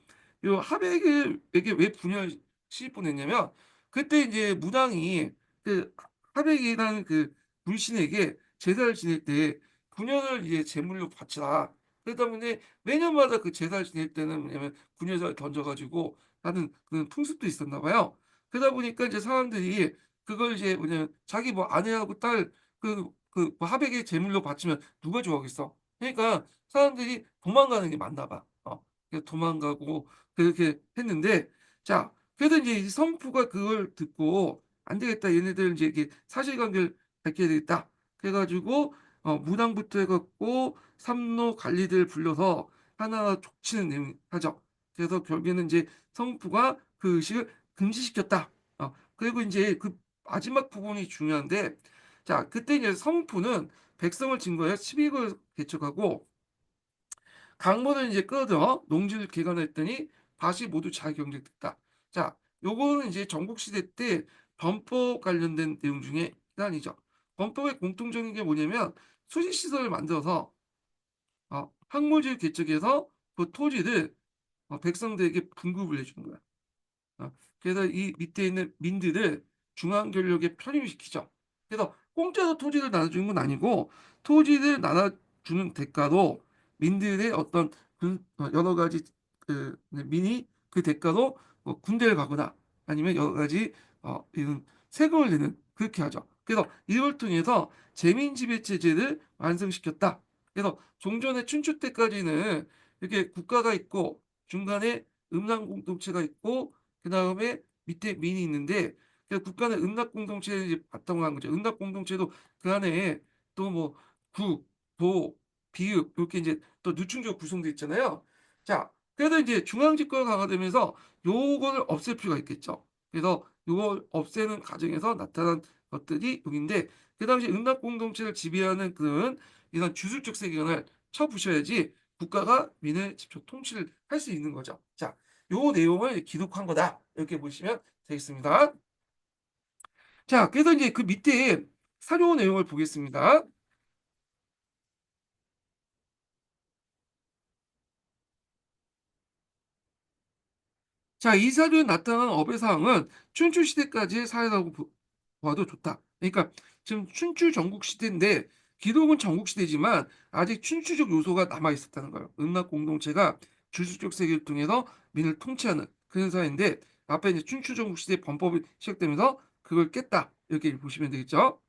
요 하백에게 왜 분열 시집보냈냐면 그때 이제 무당이 그 하백이라는 그 불신에게 제사를 지낼 때 분열을 이제 제물로 바치라. 그러다 보니 매년마다 그 제사를 지낼 때는 뭐냐면 분열을 던져가지고 하는 그런 풍습도 있었나 봐요. 그러다 보니까 이제 사람들이 그걸 이제 뭐냐면 자기 뭐 아내하고 딸 뭐 하백의 제물로 바치면 누가 좋아하겠어? 그러니까 사람들이 도망가는 게 맞나 봐. 그래서 도망가고 그렇게 했는데 자 그래서 이제 이 성부가 그걸 듣고 안 되겠다. 얘네들 이제 이게 사실관계를 밝혀야 되겠다. 그래가지고 무당부터 해갖고 삼로 관리들 불러서 하나하나 족치는 내용 하죠. 그래서 결국에는 이제 성부가 그 의식을 금지시켰다. 그리고 이제 그 마지막 부분이 중요한데, 자, 그때 이제 성부는 백성을 증거해 12국을 개척하고 강물을 이제 끌어들여 농지를 개간했더니 밭이 모두 잘 경작됐다. 자, 요거는 이제 전국시대 때 범법 관련된 내용 중에 하나이죠. 범법의 공통적인 게 뭐냐면 수지시설을 만들어서 학물지를 개척해서 그 토지를 백성들에게 분급을 해주는 거야. 그래서 이 밑에 있는 민들을 중앙 권력에 편입시키죠. 그래서 공짜로 토지를 나눠주는 건 아니고 토지를 나눠주는 대가로 민들의 어떤 여러 가지 민이 그 대가로 뭐 군대를 가거나 아니면 여러 가지 이런 세금을 내는 그렇게 하죠. 그래서 이걸 통해서 재민 지배 체제를 완성시켰다. 그래서 종전의 춘추 때까지는 이렇게 국가가 있고 중간에 음란 공동체가 있고 그 다음에 밑에 민이 있는데 그 국가는 은납 공동체를 이제 바탕으로 한 거죠. 은납 공동체도 그 안에 또 뭐 구, 도, 비읍 이렇게 이제 또 누층적으로 구성되어 있잖아요. 자, 그래서 이제 중앙 집권을 강화되면서 요거를 없앨 필요가 있겠죠. 그래서 요걸 없애는 과정에서 나타난 것들이 여기인데 그 당시 은납 공동체를 지배하는 그런 이런 주술적 세력을 쳐부셔야지 국가가 민을 직접 통치를 할 수 있는 거죠. 자, 요 내용을 기록한 거다. 이렇게 보시면 되겠습니다. 자, 그래서 이제 그 밑에 사료 내용을 보겠습니다. 자, 이 사료에 나타난 어배 사항은 춘추 시대까지의 사회라고 봐도 좋다. 그러니까 지금 춘추 전국 시대인데 기록은 전국 시대지만 아직 춘추적 요소가 남아 있었다는 거예요. 음락 공동체가 주술적 세계를 통해서 민을 통치하는 그런 사회인데 앞에 이제 춘추 전국 시대 범법이 시작되면서 그걸 깼다. 이렇게 보시면 되겠죠.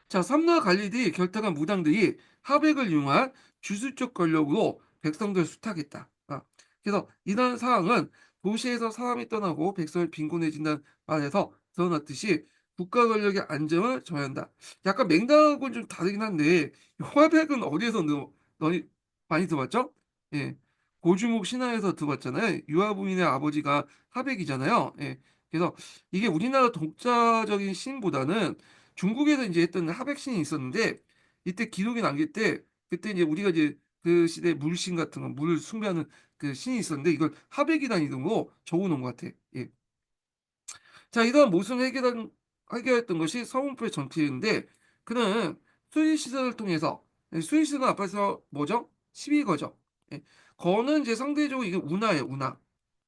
자, 삼노와 관리들이 결탁한 무당들이 하백을 이용한 주술적 권력으로 백성들을 수탁했다. 그래서 이런 상황은 도시에서 사람이 떠나고 백성을 빈곤해진다는 말에서 드러났듯이 국가 권력의 안정을 저해한다. 약간 맹단하고는 좀 다르긴 한데 화백은 어디에서 너희 많이 들어봤죠? 예. 고주목 신화에서 들어봤잖아요. 유아부인의 아버지가 하백이잖아요. 예. 그래서 이게 우리나라 독자적인 신보다는 중국에서 이제 했던 하백신이 있었는데 이때 기록이 남길 때 그때 이제 우리가 이제 그 시대 물신 같은 거 물을 숭배하는 그 신이 있었는데 이걸 하백이라는 이름으로 적어놓은 것 같아. 예. 자, 이러한 모순을 해결했던 것이 서문표의 정치인데 그는 수의 시설을 통해서 수의 시설은 앞에서 뭐죠? 시비거죠. 예. 거는 이제 상대적으로 이게 운하예요, 운하.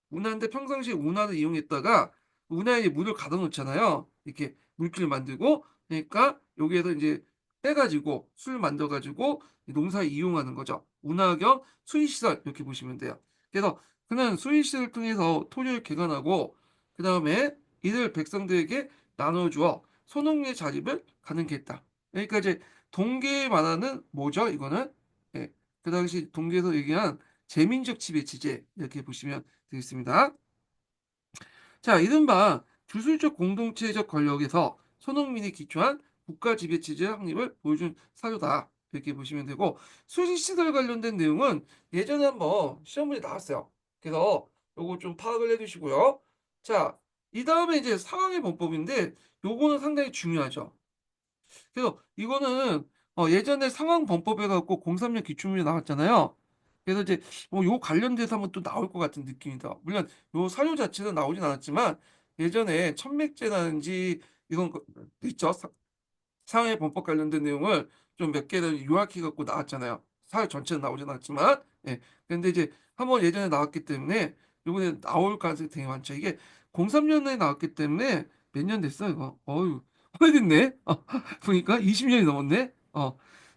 운하인데 평상시에 운하를 이용했다가 운하에 물을 가둬 놓잖아요. 이렇게 물기를 만들고 그러니까 여기에서 이제 빼가지고 술 만들어가지고 농사에 이용하는 거죠. 운하 겸 수의시설 이렇게 보시면 돼요. 그래서 그는 수의시설을 통해서 토지를 개간하고 그 다음에 이를 백성들에게 나눠주어 소농의 자립을 가능케 했다. 그러니까 이제 동계에 말하는 뭐죠? 이거는 예, 그 당시 동계에서 얘기한 재민적 지배 체제 이렇게 보시면 되겠습니다. 자, 이른바 주술적 공동체적 권력에서 손흥민이 기초한 국가 지배 체제의 확립을 보여준 사료다. 이렇게 보시면 되고 수시시설 관련된 내용은 예전에 한번 시험문제 나왔어요. 그래서 요거 좀 파악을 해두시고요. 자, 이 다음에 이제 상황의 범법인데 요거는 상당히 중요하죠. 그래서 이거는 예전에 상황범법 해갖고 03년 기출문제 나왔잖아요. 그래서 이제 요 관련돼서 한번 또 나올 것 같은 느낌이다. 물론 요 사유 자체는 나오진 않았지만 예전에 천맥제라든지 이런 거 있죠. 사회 범법 관련된 내용을 좀 몇 개를 요약해 갖고 나왔잖아요. 사회 전체는 나오진 않았지만, 예. 근데 이제 한번 예전에 나왔기 때문에 이번에 나올 가능성이 되게 많죠. 이게 03년에 나왔기 때문에 몇 년 됐어 이거. 어유 오래됐네. 보니까 20년이 넘었네.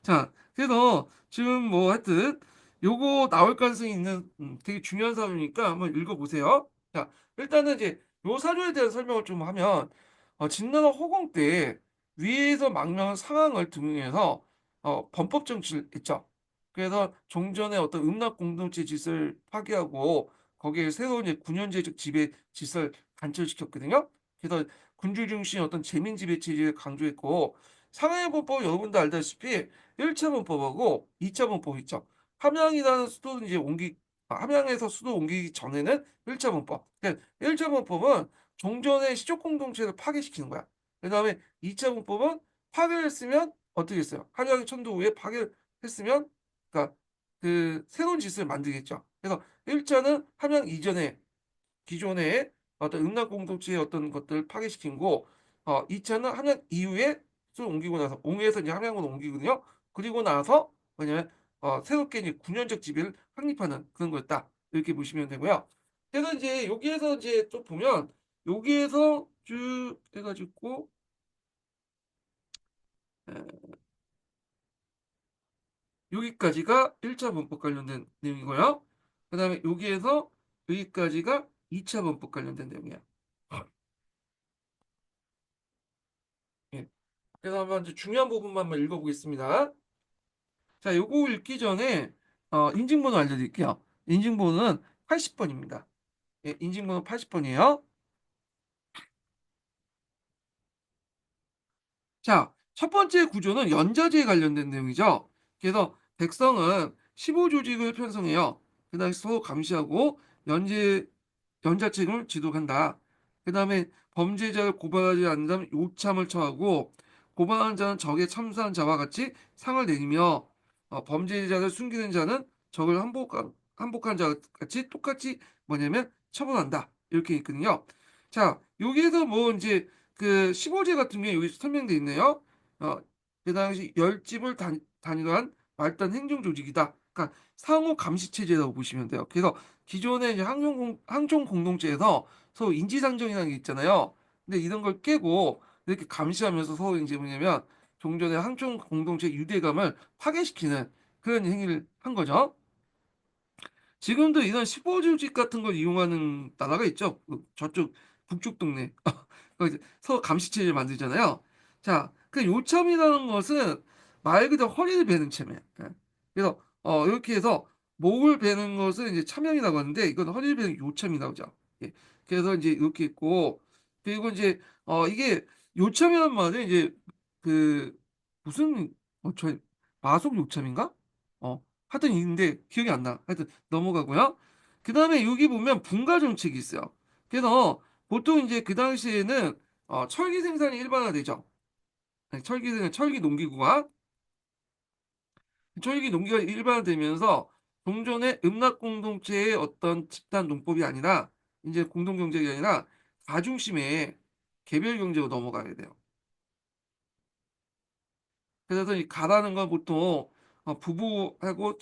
자, 그래서 지금 뭐 하여튼 요거 나올 가능성이 있는 되게 중요한 사유니까 한번 읽어보세요. 자, 일단은 이제 요 사료에 대한 설명을 좀 하면 진나라 호공 때 위에서 망명한 상황을 등용해서 범법 정치를 했죠. 그래서 종전의 어떤 음락 공동체 질서를 파괴하고 거기에 새로운 이제 군연제적 지배 질서를 관철시켰거든요. 그래서 군주 중심 어떤 재민 지배 체제를 강조했고 상하이본법 여러분도 알다시피 1차 본법하고 2차 본법 있죠. 함양이라는 수도 이제 함양에서 수도 옮기기 전에는 1차 본법. 그러니까 1차 본법은 종전의 시족 공동체를 파괴시키는 거야. 그다음에 2차 본법은 파괴를 했으면 어떻게 했어요? 함양 천도 후에 파괴를 했으면 그러니까 그 새로운 질서를 만들겠죠. 그래서 1차는 함양 이전에 기존의 어떤 음락 공동체의 어떤 것들을 파괴시킨 거, 2차는 함양 이후에 쭉 옮기고 나서 옹에서 이제 함양으로 옮기거든요. 그리고 나서 뭐냐면 새롭게 이제 군현적 지배를 확립하는 그런 거였다. 이렇게 보시면 되고요. 그래서 이제 여기에서 이제 좀 보면 여기에서 쭉 해가지고 에, 여기까지가 1차 문법 관련된 내용이고요. 그 다음에 여기에서 여기까지가 2차 문법 관련된 내용이야. 예. 그래서 한번 이제 중요한 부분만 한번 읽어보겠습니다. 자, 요거 읽기 전에 인증번호 알려드릴게요. 인증번호는 80번입니다. 예, 인증번호 80번이에요. 자, 첫 번째 구조는 연자제에 관련된 내용이죠. 그래서 백성은 15조직을 편성해요. 그 다음에 서로 감시하고 연자 책임을 지도한다. 그 다음에 범죄자를 고발하지 않는다면 요참을 처하고 고발하는 자는 적에 참사한 자와 같이 상을 내리며 범죄자를 숨기는 자는 적을 항복한 자와 같이 똑같이 뭐냐면 처벌한다. 이렇게 있거든요. 자, 여기에서 뭐 이제 그 15제 같은 게 여기 설명돼 있네요. 어, 그 당시 열집을 단위로 한 말단 행정 조직이다. 그러니까 상호 감시 체제라고 보시면 돼요. 그래서 기존의 이제 항종 공동체에서 서로 인지상정이라는 게 있잖아요. 근데 이런 걸 깨고 이렇게 감시하면서 서로 이제 뭐냐면 종전의 항종 공동체 유대감을 파괴시키는 그런 행위를 한 거죠. 지금도 이런 15조직 같은 걸 이용하는 나라가 있죠. 저쪽 북쪽 동네. 이제 서로 감시체를 만들잖아요. 자, 그 요참이라는 것은 말 그대로 허리를 베는 체면. 예. 그래서 이렇게 해서 목을 베는 것을 이제 참여이라고 하는데 이건 허리를 베는 요참이라고 하죠. 예. 그래서 이제 이렇게 있고 그리고 이제 이게 요참이란 말은 이제 그 무슨 저 마속 요참인가? 하여튼 있는데 기억이 안 나. 하여튼 넘어가고요. 그 다음에 여기 보면 분가 정책이 있어요. 그래서 보통 이제 그 당시에는 철기 생산이 일반화되죠. 네, 철기 농기구가 일반화되면서 종전의 음락 공동체의 어떤 집단 농법이 아니라 이제 공동 경제가 아니라 가중심의 개별 경제로 넘어가야 돼요. 그래서 이 가라는 건 보통 부부하고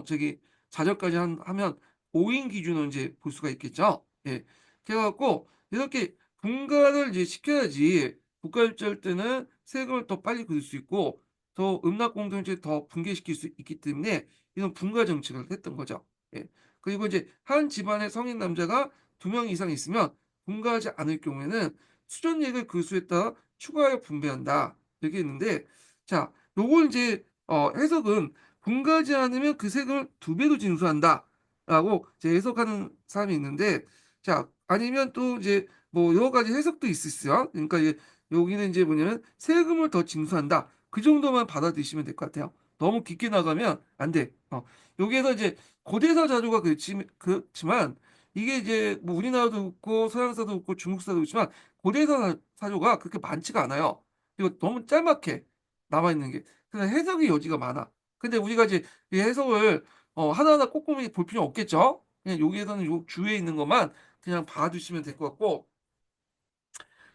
저기 자녀까지 하면 5인 기준으로 이제 볼 수가 있겠죠. 예. 그래갖고 이렇게 분가를 이제 시켜야지 국가 입장할 때는 세금을 더 빨리 걷을 수 있고 더 음락 공동체를 더 붕괴시킬 수 있기 때문에 이런 분가 정책을 했던 거죠. 예. 그리고 이제 한 집안에 성인 남자가 2명 이상 있으면 분가하지 않을 경우에는 수전액을 그 수에 따라 추가하여 분배한다. 이렇게 있는데 자, 요걸 이제 해석은 분가하지 않으면 그 세금을 2배로 징수한다라고 이제 해석하는 사람이 있는데 자, 아니면 또 이제 뭐 여러 가지 해석도 있었어요. 그러니까 이제 여기는 이제 뭐냐면 세금을 더 징수한다. 그 정도만 받아들이시면 될 것 같아요. 너무 깊게 나가면 안 돼. 여기에서 이제 고대사 자료가 그렇지만 이게 이제 뭐 우리나라도 그렇고 서양사도 그렇고 중국사도 그렇지만 고대사 사료가 그렇게 많지가 않아요. 그리고 너무 짤막해. 남아있는 게. 그래서 해석의 여지가 많아. 근데 우리가 이제 이 해석을 하나하나 꼼꼼히 볼 필요 없겠죠? 그냥 여기에서는 요 주위에 있는 것만 그냥 봐두시면 될 것 같고.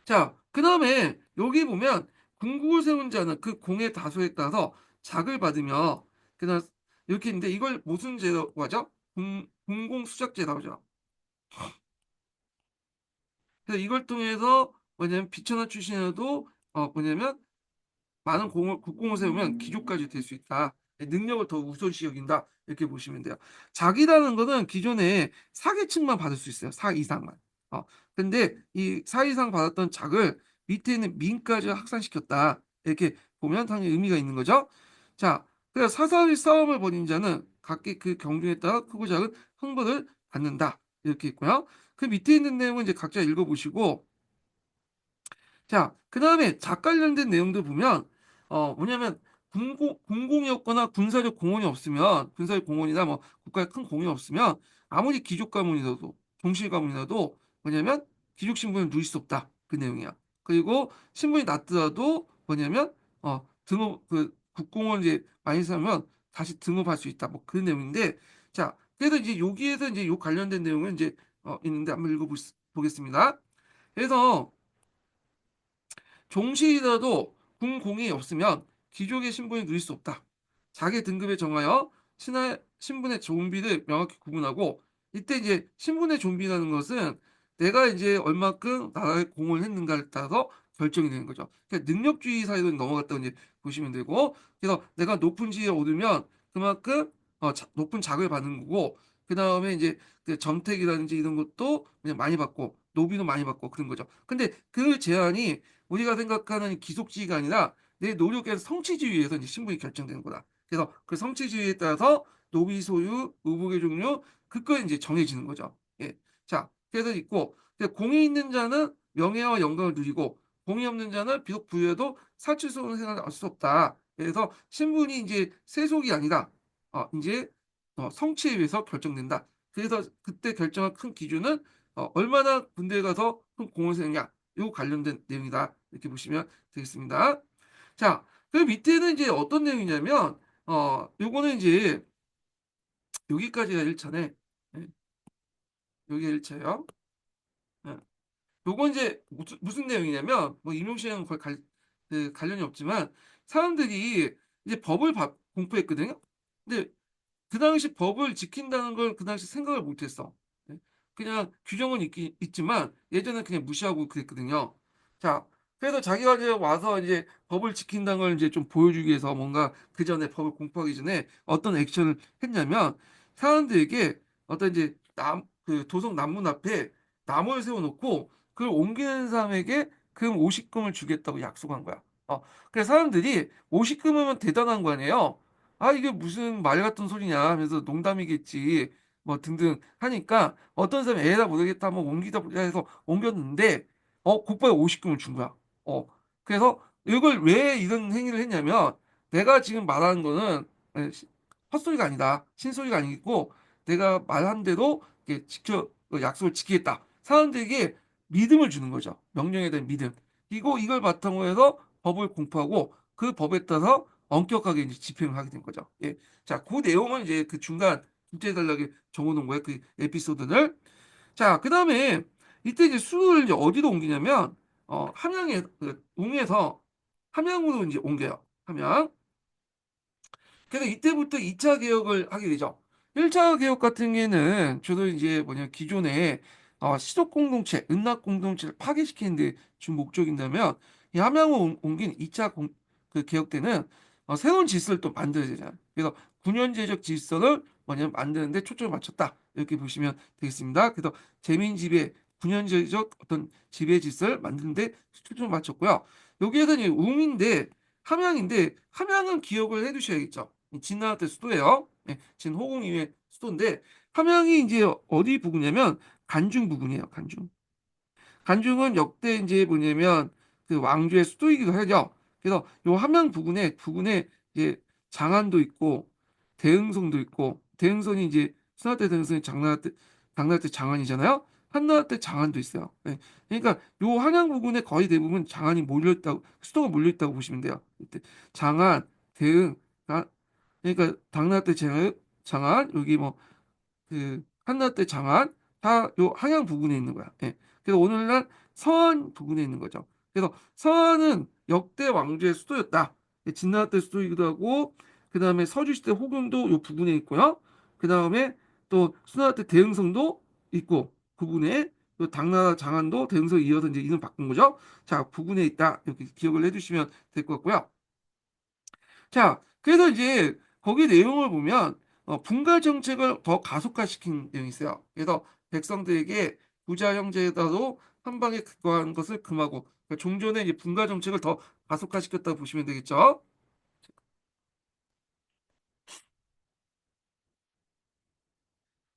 자, 그 다음에 여기 보면 궁국을 세운 자는 그 공의 다소에 따라서 작을 받으며 그다음 이렇게 있는데 이걸 무슨 제라고 하죠? 공공수작제라고 하죠. 그래서 이걸 통해서 뭐냐면 비천한 출신에도 뭐냐면 많은 국공을 세우면 귀족까지 될 수 있다. 능력을 더 우선시 여긴다. 이렇게 보시면 돼요. 자기라는 거는 기존에 사계층만 받을 수 있어요. 사 이상만. 근데 이 사 이상 받았던 작을 밑에 있는 민까지 확산시켰다. 이렇게 보면 당연히 의미가 있는 거죠. 자, 그래서 사사의 싸움을 벌인 자는 각기 그 경중에 따라 크고 작은 형벌을 받는다. 이렇게 있고요. 그 밑에 있는 내용은 이제 각자 읽어보시고, 자, 그 다음에 작 관련된 내용들 보면, 뭐냐면, 공공이었거나 군사적 공헌이 없으면, 군사적 공헌이나 뭐, 국가의 큰 공헌이 없으면, 아무리 귀족 가문이라도, 종실 가문이라도, 뭐냐면, 귀족 신분을 누릴 수 없다. 그 내용이야. 그리고, 신분이 낮더라도, 뭐냐면, 국공을 이제 많이 사면, 다시 등업할 수 있다. 뭐, 그런 내용인데, 자, 그래서 이제 여기에서 이제 요 관련된 내용은 이제, 있는데, 한번 읽어보겠습니다. 그래서, 종실이라도 군공이 없으면 귀족의 신분이 누릴 수 없다. 자기 등급에 정하여 신분의 존비를 명확히 구분하고 이때 이제 신분의 존비라는 것은 내가 이제 얼마큼 나라에 공을 했는가를 따라서 결정이 되는 거죠. 그러니까 능력주의 사회로 넘어갔다고 이제 보시면 되고 그래서 내가 높은 지위에 오르면 그만큼 높은 자극을 받는 거고 그 다음에 이제 그 정택이라든지 이런 것도 그냥 많이 받고 노비도 많이 받고 그런 거죠. 근데 그 제한이 우리가 생각하는 기속주의가 아니라 내 노력에서 성취주의에서 이제 신분이 결정되는 거다. 그래서 그 성취주의에 따라서 노비 소유, 의복의 종류, 그거에 이제 정해지는 거죠. 예. 자, 그래서 있고, 공이 있는 자는 명예와 영광을 누리고, 공이 없는 자는 비록 부유해도 사치스러운 생활을 할 수 없다. 그래서 신분이 이제 세속이 아니라, 이제 성취에 의해서 결정된다. 그래서 그때 결정한 큰 기준은 얼마나 군대에 가서 큰 공을 세우냐. 요 관련된 내용이다. 이렇게 보시면 되겠습니다. 자, 그 밑에는 이제 어떤 내용이냐면, 요거는 이제 여기까지가 1차네. 여기 1차요. 요건 이제 무슨 내용이냐면, 뭐 임용시랑 거의 관련이 없지만, 사람들이 이제 공부했거든요. 근데 그 당시 법을 지킨다는 걸 그 당시 생각을 못했어. 네? 그냥 규정은 있지만 예전에 그냥 무시하고 그랬거든요. 자, 그래서 자기가 이제 와서 이제 법을 지킨다는 걸 이제 좀 보여주기 위해서 뭔가 그 전에 법을 공부하기 전에 어떤 액션을 했냐면 사람들에게 어떤 이제 그 도성 남문 앞에 나무를 세워놓고 그걸 옮기는 사람에게 금 50금을 주겠다고 약속한 거야. 그래서 사람들이 50금이면 대단한 거 아니에요. 이게 무슨 말 같은 소리냐 하면서 농담이겠지 뭐 등등 하니까 어떤 사람이 에라 모르겠다 한번 옮기다 보자 해서 옮겼는데 곧바로 50금을 준 거야. 어 그래서 이걸 왜 이런 행위를 했냐면 내가 지금 말하는 거는 헛소리가 아니다. 신소리가 아니고 내가 말한 대로 이렇게 약속을 지키겠다. 사람들에게 믿음을 주는 거죠. 명령에 대한 믿음. 그리고 이걸 바탕으로 해서 법을 공포하고 그 법에 따라서 엄격하게 이제 집행을 하게 된 거죠. 예. 자, 그 내용은 이제 그 중간 국제전략에 적어놓은 거예요. 그 에피소드를. 자, 그 다음에 이때 이제 수를 이제 어디로 옮기냐면, 함양에, 웅에서 함양으로 이제 옮겨요. 함양. 그래서 이때부터 2차 개혁을 하게 되죠. 1차 개혁 같은 경우에는 주로 이제 뭐냐, 기존의 시속 공동체, 은락 공동체를 파괴시키는 데 주 목적인다면, 이 함양을 옮긴 2차 그 개혁 때는 새로운 질서를 또 만들어야 되잖아요. 그래서 군연제적 질서를 뭐냐면 만드는데 초점을 맞췄다. 이렇게 보시면 되겠습니다. 그래서 재민지배, 군연제적 어떤 지배 질서를 만드는데 초점을 맞췄고요. 여기에서 이제 웅인데, 함양은 기억을 해 두셔야겠죠. 진나라 때 수도예요. 네, 진호공 이후의 수도인데 함양이 이제 어디 부근이냐면 간중 부근이에요. 간중. 간중은 역대 이제 뭐냐면 그 왕조의 수도이기도 하죠. 그래서 요 함양 부근에 이제 장안도 있고 대흥성도 있고 대흥선이 이제 순화 때 대흥선이 당나라 때 장안이잖아요. 한나라 때 장안도 있어요. 네. 그러니까 요 함양 부근에 거의 대부분 장안이 몰려있다고 수도가 몰려있다고 보시면 돼요. 이때 장안, 대흥, 그러니까 당나라 때 장안 여기 뭐 그 한나라 때 장안 다 요 항양 부근에 있는 거야. 예. 그래서 오늘날 서안 부근에 있는 거죠. 그래서 서안은 역대 왕조의 수도였다. 예, 진나라 때 수도이기도 하고 그 다음에 서주시대 호경도 요 부근에 있고요. 그 다음에 또 수나라 때 대흥성도 있고 부근에 또 당나라 장안도 대흥성 이어서 이제 이름 바꾼 거죠. 자 부근에 있다 이렇게 기억을 해주시면 될 것 같고요. 자, 그래서 이제 거기 내용을 보면 분가 정책을 더 가속화시킨 내용이 있어요. 그래서 백성들에게 부자 형제라도 한 방에 그거한 것을 금하고 그러니까 종전에 이제 분가 정책을 더 가속화시켰다고 보시면 되겠죠.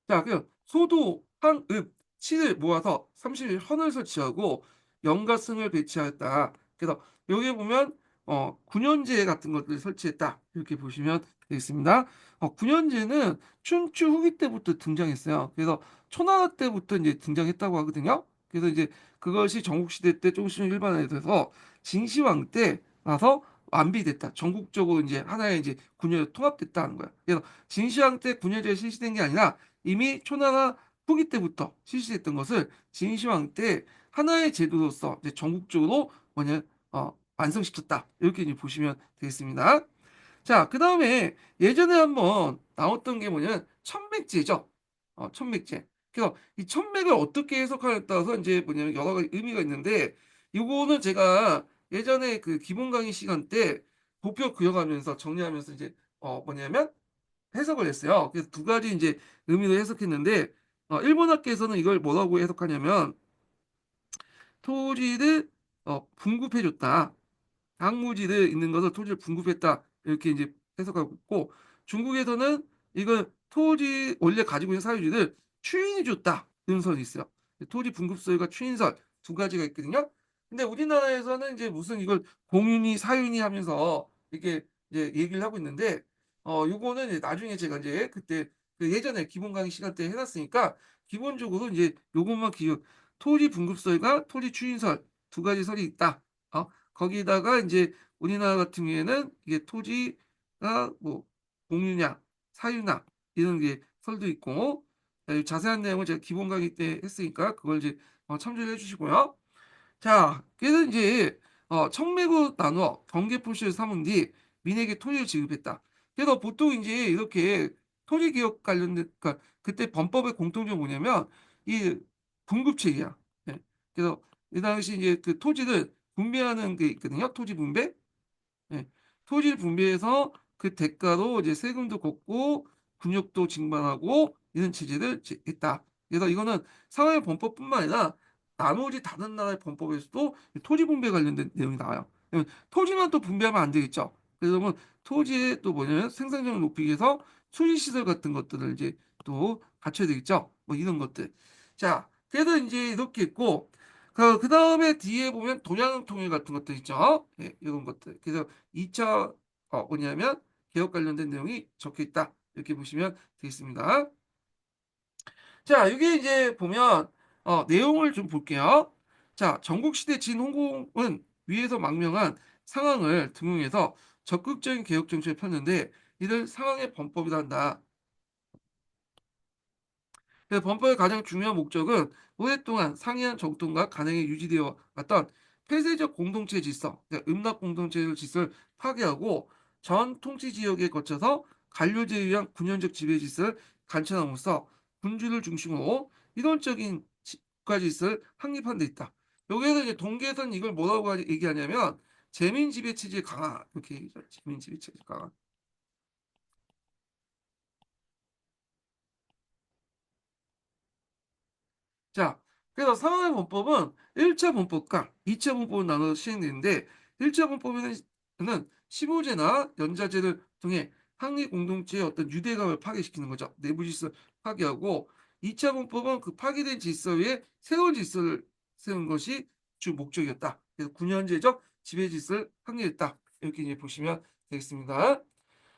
자, 그 소도 황, 읍, 칠을 모아서 30일 헌을 설치하고 영과 승을 배치하였다. 그래서 여기 보면 9년제 같은 것들을 설치했다. 이렇게 보시면 되겠습니다. 9년제는 춘추 후기 때부터 등장했어요. 그래서 초나 때부터 이제 등장했다고 하거든요. 그래서 이제 그것이 전국시대 때 조금씩 일반화돼서 진시황 때 나서 완비됐다. 전국적으로 이제 하나의 이제 군역이 통합됐다는 거야. 그래서 진시황 때 군역제가 실시된 게 아니라 이미 초나나 후기 때부터 실시됐던 것을 진시황 때 하나의 제도로서 이제 전국적으로 뭐냐 완성시켰다. 이렇게 이제 보시면 되겠습니다. 자, 그 다음에 예전에 한번 나왔던 게 뭐냐면 천맥제죠. 천맥제. 그래서 이 천맥을 어떻게 해석하냐에 따라서 이제 뭐냐면 여러 가지 의미가 있는데 이거는 제가 예전에 그 기본 강의 시간 때 도표 그려가면서 정리하면서 이제 뭐냐면 해석을 했어요. 그래서 두 가지 이제 의미로 해석했는데 일본학계에서는 이걸 뭐라고 해석하냐면 토지를 분급해줬다. 당무지를 있는 것을 토지를 분급했다. 이렇게 이제 해석하고 있고 중국에서는 이걸 토지 원래 가지고 있는 사유지를 추인해 줬다. 이런 설이 있어요. 토지 분급설과 추인설 두 가지가 있거든요. 근데 우리나라에서는 이제 무슨 이걸 공유니 사유니 하면서 이렇게 이제 얘기를 하고 있는데 요거는 이제 나중에 제가 이제 그때 그 예전에 기본 강의 시간 때 해놨으니까 기본적으로 이제 요것만 기억 토지 분급설과 토지 추인설 두 가지 설이 있다. 거기다가 이제 우리나라 같은 경우에는 이게 토지가 뭐 공유냐 사유나 이런 게 설도 있고 자세한 내용은 제가 기본 강의 때 했으니까 그걸 이제 참조해 주시고요. 자, 그래서 이제 청매구 나누어 경계포시를 삼은 뒤 민에게 토지를 지급했다. 그래서 보통 이제 이렇게 토지 개혁 관련된 그러니까 그때 범법의 공통점이 뭐냐면 이 분급책이야. 예. 그래서 이 당시 이제 그 토지를 분배하는 게 있거든요. 토지 분배. 예. 토지를 분배해서 그 대가로 이제 세금도 걷고 군역도 징발하고 이런 체제를 했다. 그래서 이거는 상하이 범법뿐만 아니라 나머지 다른 나라의 범법에서도 토지 분배 관련된 내용이 나와요. 그러면 토지만 또 분배하면 안 되겠죠. 그래서 뭐 토지의 또 뭐냐면 생산성을 높이기 위해서 수리시설 같은 것들을 이제 또 갖춰야 되겠죠. 뭐 이런 것들. 자, 그래서 이제 이렇게 있고 그 다음에 뒤에 보면 도량 통일 같은 것들 있죠. 예, 이런 것들. 그래서 2차 뭐냐면 개혁 관련된 내용이 적혀 있다. 이렇게 보시면 되겠습니다. 자, 여기 이제 보면 내용을 좀 볼게요. 자, 전국시대 진홍공은 위에서 망명한 상황을 등용해서 적극적인 개혁 정책을 폈는데 이를 상황의 범법이라 한다. 그래서 범법의 가장 중요한 목적은 오랫동안 상이한 정통과 간행이 유지되어 왔던 폐쇄적 공동체 질서, 그러니까 음락 공동체 질서를 파괴하고 전 통치 지역에 거쳐서 관료제에 의한 군현적 지배 질서를 간천함으로써 군주를 중심으로 이론적인 국가 질서를 확립한 데 있다. 여기에서 이제 동계에서는 이걸 뭐라고 얘기하냐면 재민 지배 체제 강화 이렇게 얘기죠. 재민 지배 체제 강화. 자, 그래서 상하이 범법은 1차 범법과 2차 범법을 나눠서 시행되는데 1차 범법에는 15제나 연자제를 통해 항리 공동체의 어떤 유대감을 파괴시키는 거죠. 내부 질서 파괴하고 2차 범법은 그 파괴된 질서 위에 새로운 질서를 세운 것이 주 목적이었다. 그래서 군현제적 지배 질서를 확립했다. 이렇게 이제 보시면 되겠습니다.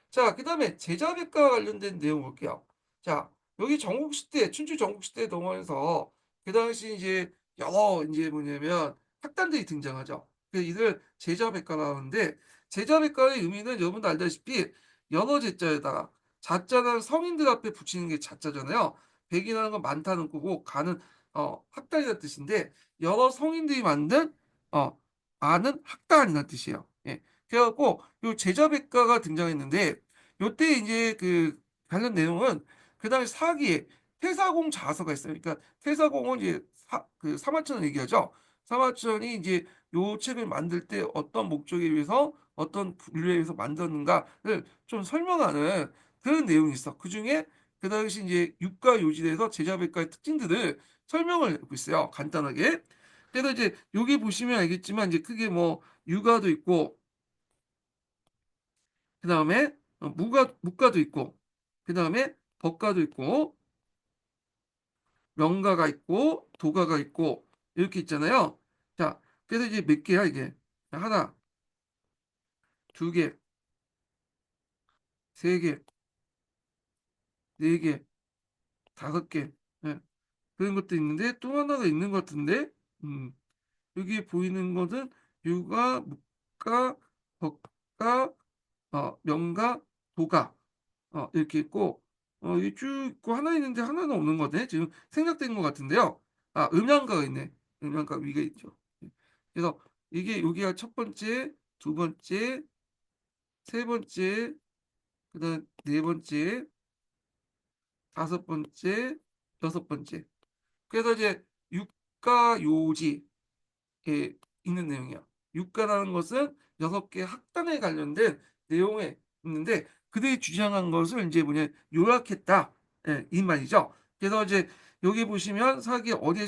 자, 그다음에 제자백과 관련된 내용 볼게요. 자, 여기 전국시대, 춘추 전국시대 동원에서 그 당시 이제 여러 이제 뭐냐면 학단들이 등장하죠. 그래서 이들 제자백과라 하는데 제자백과의 의미는 여러분도 알다시피 여러 제자에다가 자자는 성인들 앞에 붙이는 게 자자잖아요. 백이라는 건 많다는 거고 가는 학단이라는 뜻인데 여러 성인들이 만든 어 아는 학단이라는 뜻이에요. 예. 그래갖고 요 제자백과가 등장했는데 요때 이제 그 관련 내용은 그 당시 사기에 태사공 자서가 있어요. 그러니까 태사공은 이제 그 사마천을 얘기하죠. 사마천이 이제 요 책을 만들 때 어떤 목적에 위해서 어떤 분류에 의해서 만들었는가를 좀 설명하는 그런 내용이 있어. 그중에 그 당시 이제 육가 요지에서 제자백과의 특징들을 설명을 하고 있어요. 간단하게. 그래서 이제 여기 보시면 알겠지만 이제 크게 뭐 육가도 있고 그 다음에 무가도 있고 그 다음에 법가도 있고 명가가 있고 도가가 있고 이렇게 있잖아요. 자, 그래서 이제 몇 개야 이게? 하나, 두 개, 세 개, 네 개, 다섯 개. 예, 그런 것도 있는데 또 하나가 있는 것 같은데, 음, 여기 보이는 것은 유가, 묵가, 덕가, 명가, 도가 이렇게 있고 이게 쭉 있고 하나 있는데 하나는 없는 거네. 지금 생략된 것 같은데요. 아, 음양가가 있네. 음양가 위에 있죠. 그래서 이게 여기가 첫 번째, 두 번째, 세 번째, 그다음 네 번째, 다섯 번째, 여섯 번째. 그래서 이제 육가요지에 있는 내용이야. 육가라는 것은 여섯 개 학당에 관련된 내용에 있는데 그들이 주장한 것을 이제 뭐냐 요약했다. 예, 이 말이죠. 그래서 이제 여기 보시면 사기 어디에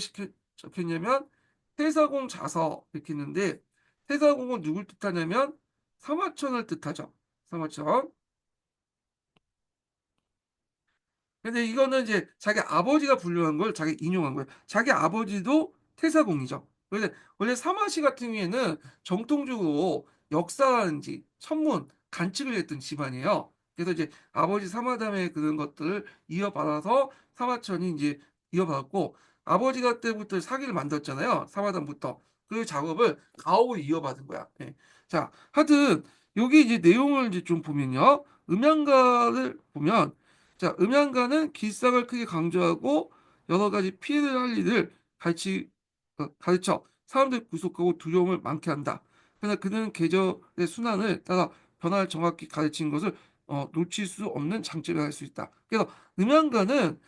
적혔냐면 태사공 자서 이렇게 있는데 태사공은 누굴 뜻하냐면 사마천을 뜻하죠. 사마천. 근데 이거는 이제 자기 아버지가 분류한 걸 자기 인용한 거예요. 자기 아버지도 태사공이죠. 원래 사마시 같은 경우에는 정통적으로 역사라든지 천문, 관측을 했던 집안이에요. 그래서 이제 아버지 사마담의 그런 것들을 이어받아서 사마천이 이제 이어받았고 아버지가 때부터 사기를 만들었잖아요. 사마담부터. 그 작업을 가옥을 이어받은 거야. 예. 자, 하여튼 여기 이제 내용을 이제 좀 보면요. 음양가를 보면 자, 음양가는 길상을 크게 강조하고 여러 가지 피해를 할 일을 가르쳐 사람들 구속하고 두려움을 많게 한다. 그러나 그는 계절의 순환을 따라 변화를 정확히 가르치는 것을 놓칠 수 없는 장점이 할 수 있다. 그래서 음양가는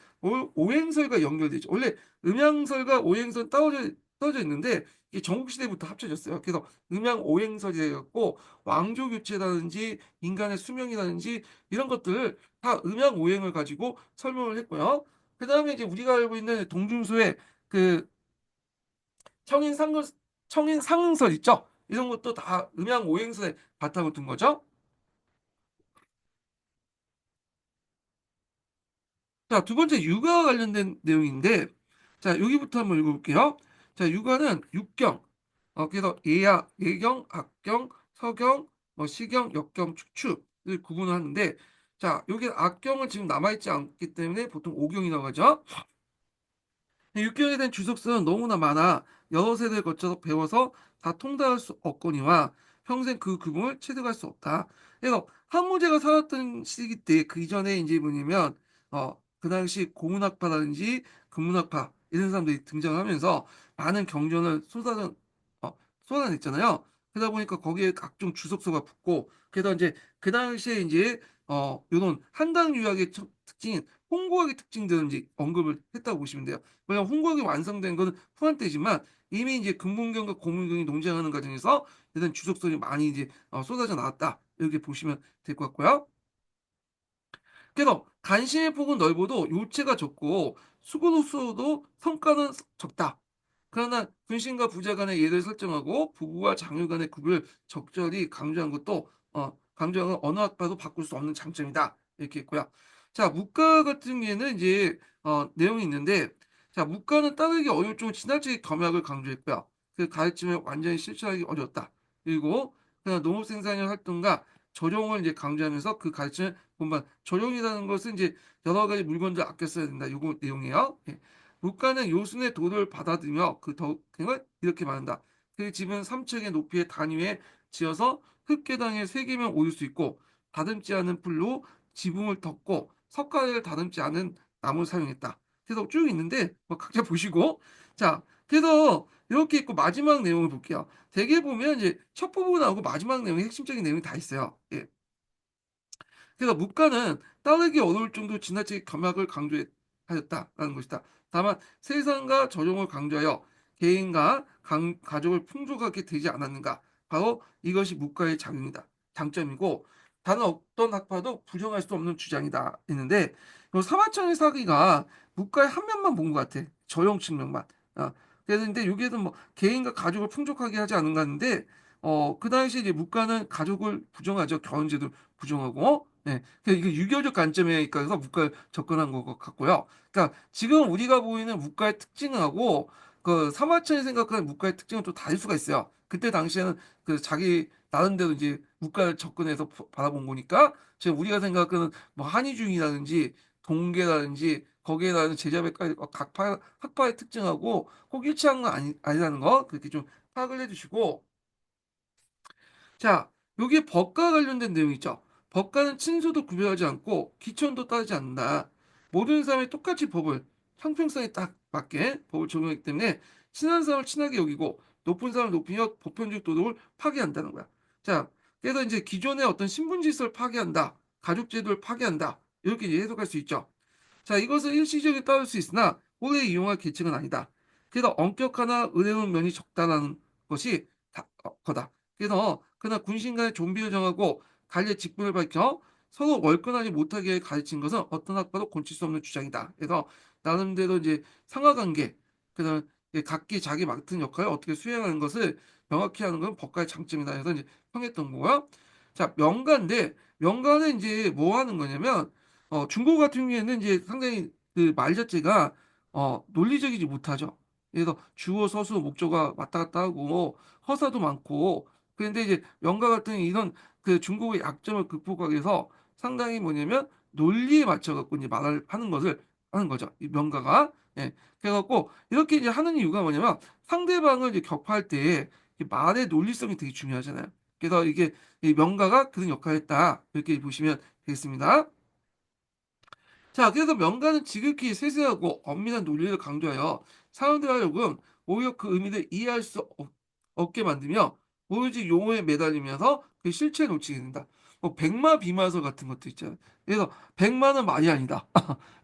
오행설과 연결되죠. 원래 음양설과 오행설 떨어져 있는데 이게 전국시대부터 합쳐졌어요. 그래서 음양 오행설이 되었고 왕조 교체라든지 인간의 수명이라든지 이런 것들을 다 음양 오행을 가지고 설명을 했고요. 그 다음에 이제 우리가 알고 있는 동중서의 그 청인 상응, 청인 상응설 있죠? 이런 것도 다 음양 오행설에 바탕을 둔 거죠. 자, 두 번째 육아와 관련된 내용인데, 자, 여기부터 한번 읽어볼게요. 자, 육아는 육경, 그래서 예약, 예경, 악경, 서경, 뭐 시경, 역경, 축축을 구분을 하는데, 자, 여기 악경은 지금 남아있지 않기 때문에 보통 오경이라고 하죠. 육경에 대한 주석서는 너무나 많아 여러 세대를 거쳐서 배워서 다 통달할 수 없거니와 평생 그 구분을 체득할 수 없다. 그래서 한무제가 살았던 시기 때 그 이전에 이제 뭐냐면 그 당시 고문학파라든지 금문학파 이런 사람들이 등장하면서 많은 경전을 어, 쏟아냈잖아요. 그러다 보니까 거기에 각종 주석서가 붙고 그래서 이제 그 당시에 이제 요런 한당 유학의 특징인 홍고학의 특징들을 이제 언급을 했다고 보시면 돼요. 왜냐면 홍콩이 완성된 것은 후한 때지만 이미 이제 금문경과 고문경이 농장하는 과정에서 일단 주석설이 많이 이제 쏟아져 나왔다. 이렇게 보시면 될 것 같고요. 그래서 간신의 폭은 넓어도 요체가 적고 수고로서도 성과는 적다. 그러나 군신과 부자 간의 예를 설정하고 부부와 장녀 간의 구별을 적절히 강조한 것도 강조한 건 어느 학파도 바꿀 수 없는 장점이다. 이렇게 했고요. 자, 문과 같은 경우에는 이제 내용이 있는데 자, 문과는 따르기 어려울 정도 지나치게 겸약을 강조했고요. 그 가르침을 완전히 실천하기 어려웠다. 그리고 그냥 농업 생산의 활동과 조령을 이제 강조하면서 그 가르침을 본반 조령이라는 것은 이제 여러 가지 물건들 아껴 써야 된다. 요거 내용이에요. 예. 물가는 요순의 도를 받아들이며 그 덕행을 이렇게 말한다. 그 집은 삼층의 높이의 단위에 지어서 흙계당에 세 개면 오를 수 있고 다듬지 않은 풀로 지붕을 덮고 석가래를 다듬지 않은 나무를 사용했다. 그래서 쭉 있는데 뭐 각자 보시고 자 그래서 이렇게 있고 마지막 내용을 볼게요. 대개 보면 이제 첫 부분하고 마지막 내용이 핵심적인 내용이 다 있어요. 예. 그래서 문과는 따르기 어려울 정도로 지나치게 겸약을 강조하였다라는 것이다. 다만 세상과 저용을 강조하여 개인과 가족을 풍족하게 되지 않았는가. 바로 이것이 문과의 장점이고 다른 어떤 학파도 부정할 수 없는 주장이다. 했는데 이 사마천의 사기가 문과의 한 면만 본 것 같아. 저용 측면만. 아, 그런데 여기에는 뭐 개인과 가족을 풍족하게 하지 않은가 하는데 그 당시 이제 문과는 가족을 부정하죠. 결혼제도 부정하고 네, 이게 유교적 관점에 있어서 문과를 접근한 것 같고요. 그러니까 지금 우리가 보이는 문과의 특징하고 그 사마천이 생각하는 문과의 특징은 또 다를 수가 있어요. 그때 당시에는 그 자기 나름대로 이제 문과를 접근해서 바라본 거니까 지금 우리가 생각하는 뭐 한의중이라든지 동계라든지 거기에 나는 제자백과의 각 학파의 특징하고 꼭 일치한 건 아니라는 거 그렇게 좀 파악을 해주시고 자, 여기에 법과 관련된 내용이 있죠. 법과는 친소도 구별하지 않고 기천도 따르지 않는다. 모든 사람이 똑같이 법을 형평성에 딱 맞게 법을 적용하기 때문에 친한 사람을 친하게 여기고 높은 사람을 높이며 보편적 도덕을 파괴한다는 거야. 자, 그래서 이제 기존의 어떤 신분 질서를 파괴한다. 가족 제도를 파괴한다. 이렇게 이제 해석할 수 있죠. 자, 이것을 일시적으로 따를 수 있으나 오래 이용할 계책은 아니다. 그래서 엄격하나 은혜로운 면이 적다라는 것이 거다. 그래서 그러나 군신 간의 존비를 정하고 관리의 직분을 밝혀 서로 월권하지 못하게 가르친 것은 어떤 학파도 고칠 수 없는 주장이다. 그래서 나름대로 이제 상하관계, 그다음 각기 자기 맡은 역할을 어떻게 수행하는 것을 명확히 하는 건 법과의 장점이다. 해서 이제 평했던 거고요. 자, 명가인데 명가는 이제 뭐 하는 거냐면 중국 같은 경우에는 이제 상당히 그 말 자체가 논리적이지 못하죠. 그래서 주어, 서수, 목조가 왔다 갔다 하고 허사도 많고 그런데 이제 명가 같은 이런 그 중국의 약점을 극복하기 위해서 상당히 뭐냐면 논리에 맞춰 갖고 이제 말을 하는 것을 하는 거죠. 이 명가가. 예. 그래갖고 이렇게 이제 하는 이유가 뭐냐면 상대방을 이제 격파할 때 이 말의 논리성이 되게 중요하잖아요. 그래서 이게 이 명가가 그런 역할을 했다. 이렇게 보시면 되겠습니다. 자, 그래서 명가는 지극히 세세하고 엄밀한 논리를 강조하여 사람들 하여금 오히려 그 의미를 이해할 수 없게 만들며 오로지 용어에 매달리면서 그 실체에 놓치게 된다. 뭐 백마비마서 같은 것도 있잖아요. 그래서 백마는 말이 아니다.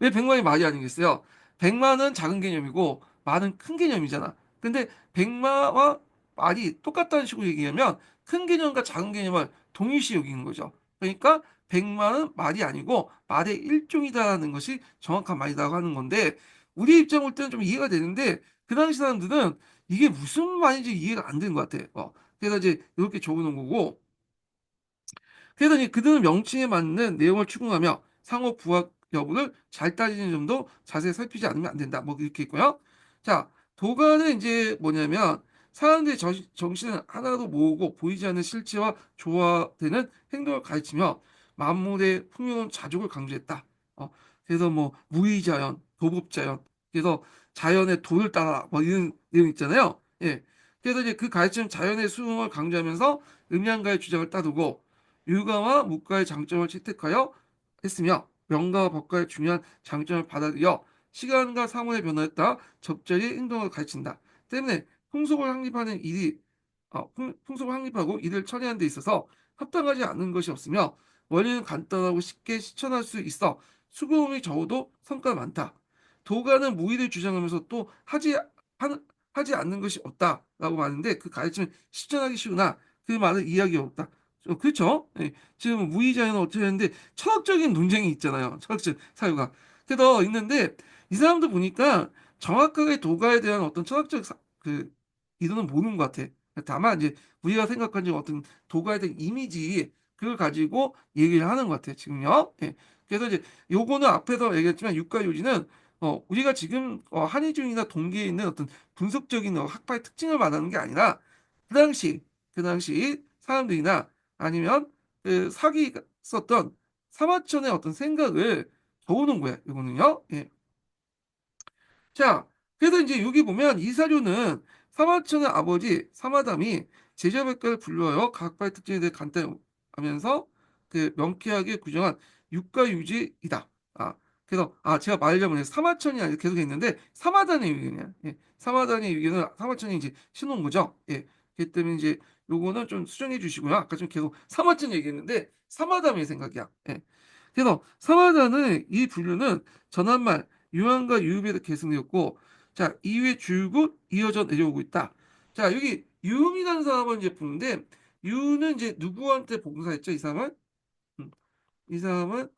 왜 백만이 말이 아니겠어요? 백만은 작은 개념이고 말은 큰 개념이잖아. 근데 백마와 말이 똑같다는 식으로 얘기하면 큰 개념과 작은 개념을 동일시 여기는 거죠. 그러니까 백마는 말이 아니고 말의 일종이다라는 것이 정확한 말이라고 하는 건데 우리 입장 볼 때는 좀 이해가 되는데 그 당시 사람들은 이게 무슨 말인지 이해가 안 되는 것 같아. 그래서 이제 이렇게 적어놓은 거고 그래서 이제 그들은 명칭에 맞는 내용을 추궁하며 상호 부합 여부를 잘 따지는 점도 자세히 살피지 않으면 안 된다. 뭐 이렇게 있고요. 자, 도가는 이제 뭐냐면 사람들의 정신을 하나로 모으고 보이지 않는 실체와 조화되는 행동을 가르치며 만물의 풍요로운 자족을 강조했다. 그래서 뭐 무의자연, 도법자연, 그래서 자연의 도를 따라 뭐 이런 내용 있잖아요. 예. 그래서 이제 그 가르침 자연의 수용을 강조하면서 음양가의 주장을 따르고 율가와 묵가의 장점을 채택하여 했으며 명가와 법가의 중요한 장점을 받아들여 시간과 사물의 변화에 따라 적절히 행동을 가르친다. 때문에 풍속을 확립하는 일이 풍속을 확립하고 이를 처리하는 데 있어서 합당하지 않는 것이 없으며 원리는 간단하고 쉽게 실천할 수 있어 수고음이 적어도 성과가 많다. 도가는 무의를 주장하면서 또 하지 않는 것이 없다라고 말하는데 그 가르침은 실천하기 쉬우나 그 말은 이해하기 어렵다. 그렇죠? 예. 지금 무의자는 어떻게 하는데 철학적인 논쟁이 있잖아요. 철학적 사유가. 그래서 있는데 이 사람도 보니까 정확하게 도가에 대한 어떤 철학적 그 이론은 모르는 것 같아. 다만 이제 우리가 생각하는 어떤 도가에 대한 이미지 그걸 가지고 얘기를 하는 것 같아요. 지금요. 예. 그래서 이제 요거는 앞에서 얘기했지만 육가요지는 우리가 지금 한의중이나 동계에 있는 어떤 분석적인 학파의 특징을 말하는 게 아니라 그 당시 사람들이나 아니면 그 사기 썼던 사마천의 어떤 생각을 적어놓은 거야. 이거는요. 예. 자, 그래서 이제 여기 보면 이사료는 사마천의 아버지 사마담이 제자백과를 불러요. 각파의 특징에 대해 간단히 하면서 그 명쾌하게 규정한 육가유지이다. 그래서 제가 말하려면 사마천이 아니라 계속 했는데 사마단의 의견이야. 예. 사마단의 의견은 사마천이 이제 신놓은 거죠. 예. 그렇기 때문에 이제 요거는 좀 수정해 주시고요. 아까 좀 계속 사마천 얘기했는데 사마담의 생각이야. 예. 그래서 사마단의 이 분류는 전한말 유한과 유읍에서 계승되었고 자 이후에 줄곧 이어져 내려오고 있다. 자 여기 유음이라는 사람은 이제 보는데 유는 이제 누구한테 봉사했죠? 이 사람은 이 사람은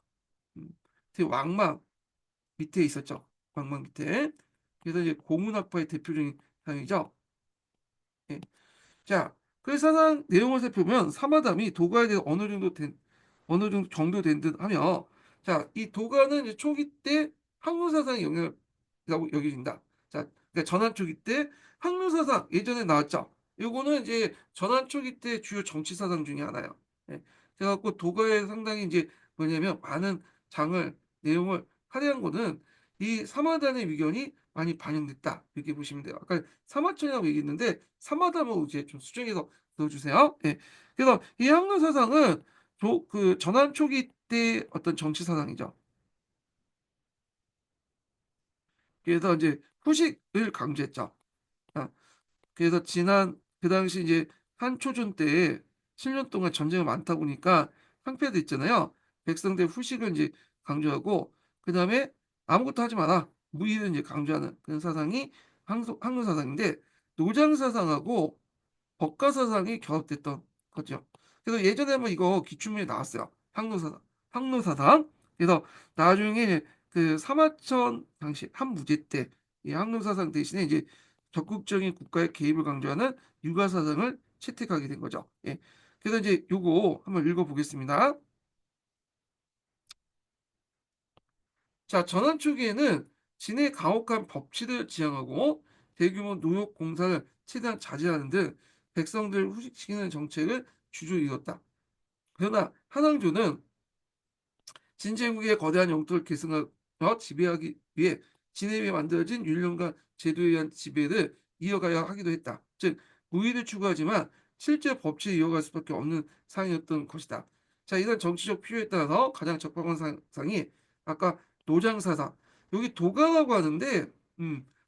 음, 되게 왕망 밑에 있었죠. 왕망 밑에. 그래서 이제 고문학파의 대표적인 사람이죠. 예. 자, 그래서 사상 내용을 살펴보면 사마담이 도가에 대해 어느 정도 어느 정도 된 듯 하며, 자, 이 도가는 이제 초기 때 항로 사상의 영역이라고 여겨진다. 자, 그러니까 전환 초기 때 항로 사상 예전에 나왔죠. 요거는 이제 전환 초기 때 주요 정치 사상 중에 하나예요. 예. 그래갖고 도가에 상당히 이제 뭐냐면 많은 장을 내용을 할애한 거는 이 사마단의 위견이 많이 반영됐다. 이렇게 보시면 돼요. 아까 사마천이라고 얘기했는데 사마담을 이제 좀 수정해서 넣어주세요. 예. 그래서 이 항로 사상은 그 전환 초기 때 어떤 정치 사상이죠. 그래서 이제 후식을 강조했죠. 아, 그래서 그 당시 이제 한초전 때 7년 동안 전쟁이 많다 보니까 황폐도 있잖아요. 백성들 후식을 이제 강조하고 그 다음에 아무것도 하지 마라. 무의를 이제 강조하는 그런 사상이 항로 사상인데 노장 사상하고 법가 사상이 결합됐던 거죠. 그래서 예전에 한번 이거 기출문에 나왔어요. 항로사상. 항로사상. 그래서 나중에 그 사마천 당시 한무제 때 이 항로사상 대신에 이제 적극적인 국가의 개입을 강조하는 육아사상을 채택하게 된 거죠. 예. 그래서 이제 요거 한번 읽어보겠습니다. 자, 전환 초기에는 진의 가혹한 법치를 지향하고 대규모 노역 공사를 최대한 자제하는 등 백성들을 후식시키는 정책을 주로 이뤘다. 그러나 한왕조는 진제국의 거대한 영토를 계승하여 지배하기 위해 진에 의해 만들어진 율령과 제도에 의한 지배를 이어가야 하기도 했다. 즉 무의를 추구하지만 실제 법치를 이어갈 수밖에 없는 상황이었던 것이다. 자, 이런 정치적 필요에 따라서 가장 적합한 상이 아까 노장사상. 여기 도가라고 하는데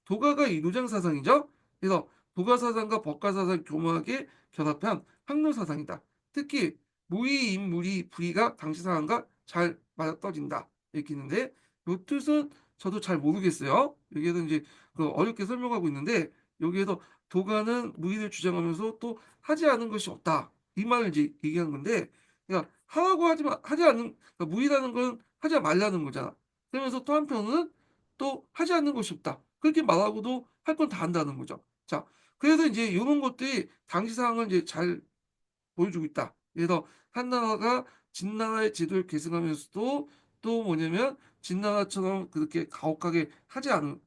도가가 이 노장사상이죠. 그래서 도가사상과 법가사상 교묘하게 결합한 항로사상이다. 특히 무의, 인무리, 부리가 당시 상황과 잘 맞아떨어진다. 이렇게 있는데 이 뜻은 저도 잘 모르겠어요. 여기에서 이제 그 어렵게 설명하고 있는데 여기에서 도가는 무의를 주장하면서 또 하지 않은 것이 없다. 이 말을 이제 얘기한 건데 그러니까 하라고 하지 않는 그러니까 무의라는 건 하지 말라는 거잖아. 그러면서 또 한편은 또 하지 않는 것이 없다. 그렇게 말하고도 할 건 다 한다는 거죠. 자, 그래서 이제 이런 것들이 당시 상황을 이제 잘 보여주고 있다. 그래서 한나라가 진나라의 제도를 계승하면서도 또 뭐냐면 진나라처럼 그렇게 가혹하게 하지 않은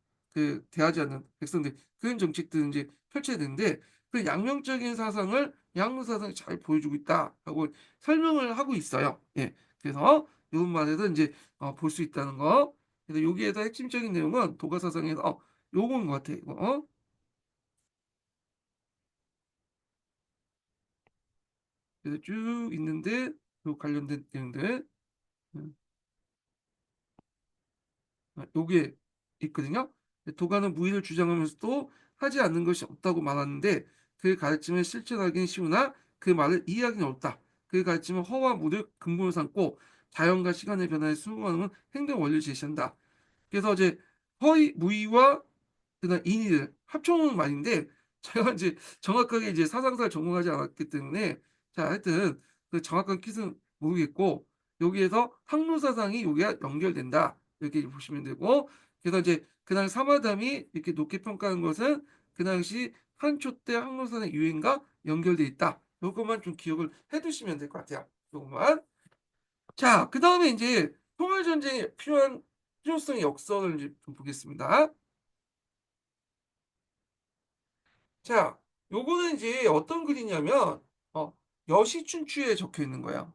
대하지 않는 백성들 그런 정책들을 이제 펼쳐야 되는데 그 양면적인 사상을 양로 사상이 잘 보여주고 있다라고 설명을 하고 있어요. 예. 그래서 이런 말에서 이제 볼 수 있다는 거. 그래서 여기에서 핵심적인 내용은 도가 사상에서 요건 것 같아. 이거. 그래서 쭉 있는데 요 관련된 내용들. 음. 요게 있거든요. 도가는 무의를 주장하면서도 하지 않는 것이 없다고 말하는데 그 가르침을 실천하기는 쉬우나 그 말을 이해하기는 어렵다. 그 가르침은 허와 무를 근본으로 삼고 자연과 시간의 변화에 순응하는 행동 원리를 제시한다. 그래서 이제 허의 무의와 그다음 인의를 합쳐놓은 말인데 제가 이제 정확하게 이제 사상사를 전공하지 않았기 때문에 자 하여튼 그 정확한 뜻은 모르겠고 여기에서 항로사상이 여기가 연결된다 이렇게 보시면 되고 그래서 이제 그날 사마담이 이렇게 높게 평가한 것은 그 당시 한초 때 항로사상 유행과 연결돼 있다. 요것만 좀 기억을 해두시면 될 것 같아요. 요것만. 자, 그 다음에 이제 통일전쟁에 필요한 필요성의 역설을 이제 좀 보겠습니다. 자, 요거는 이제 어떤 글이냐면, 여시춘추에 적혀 있는 거예요.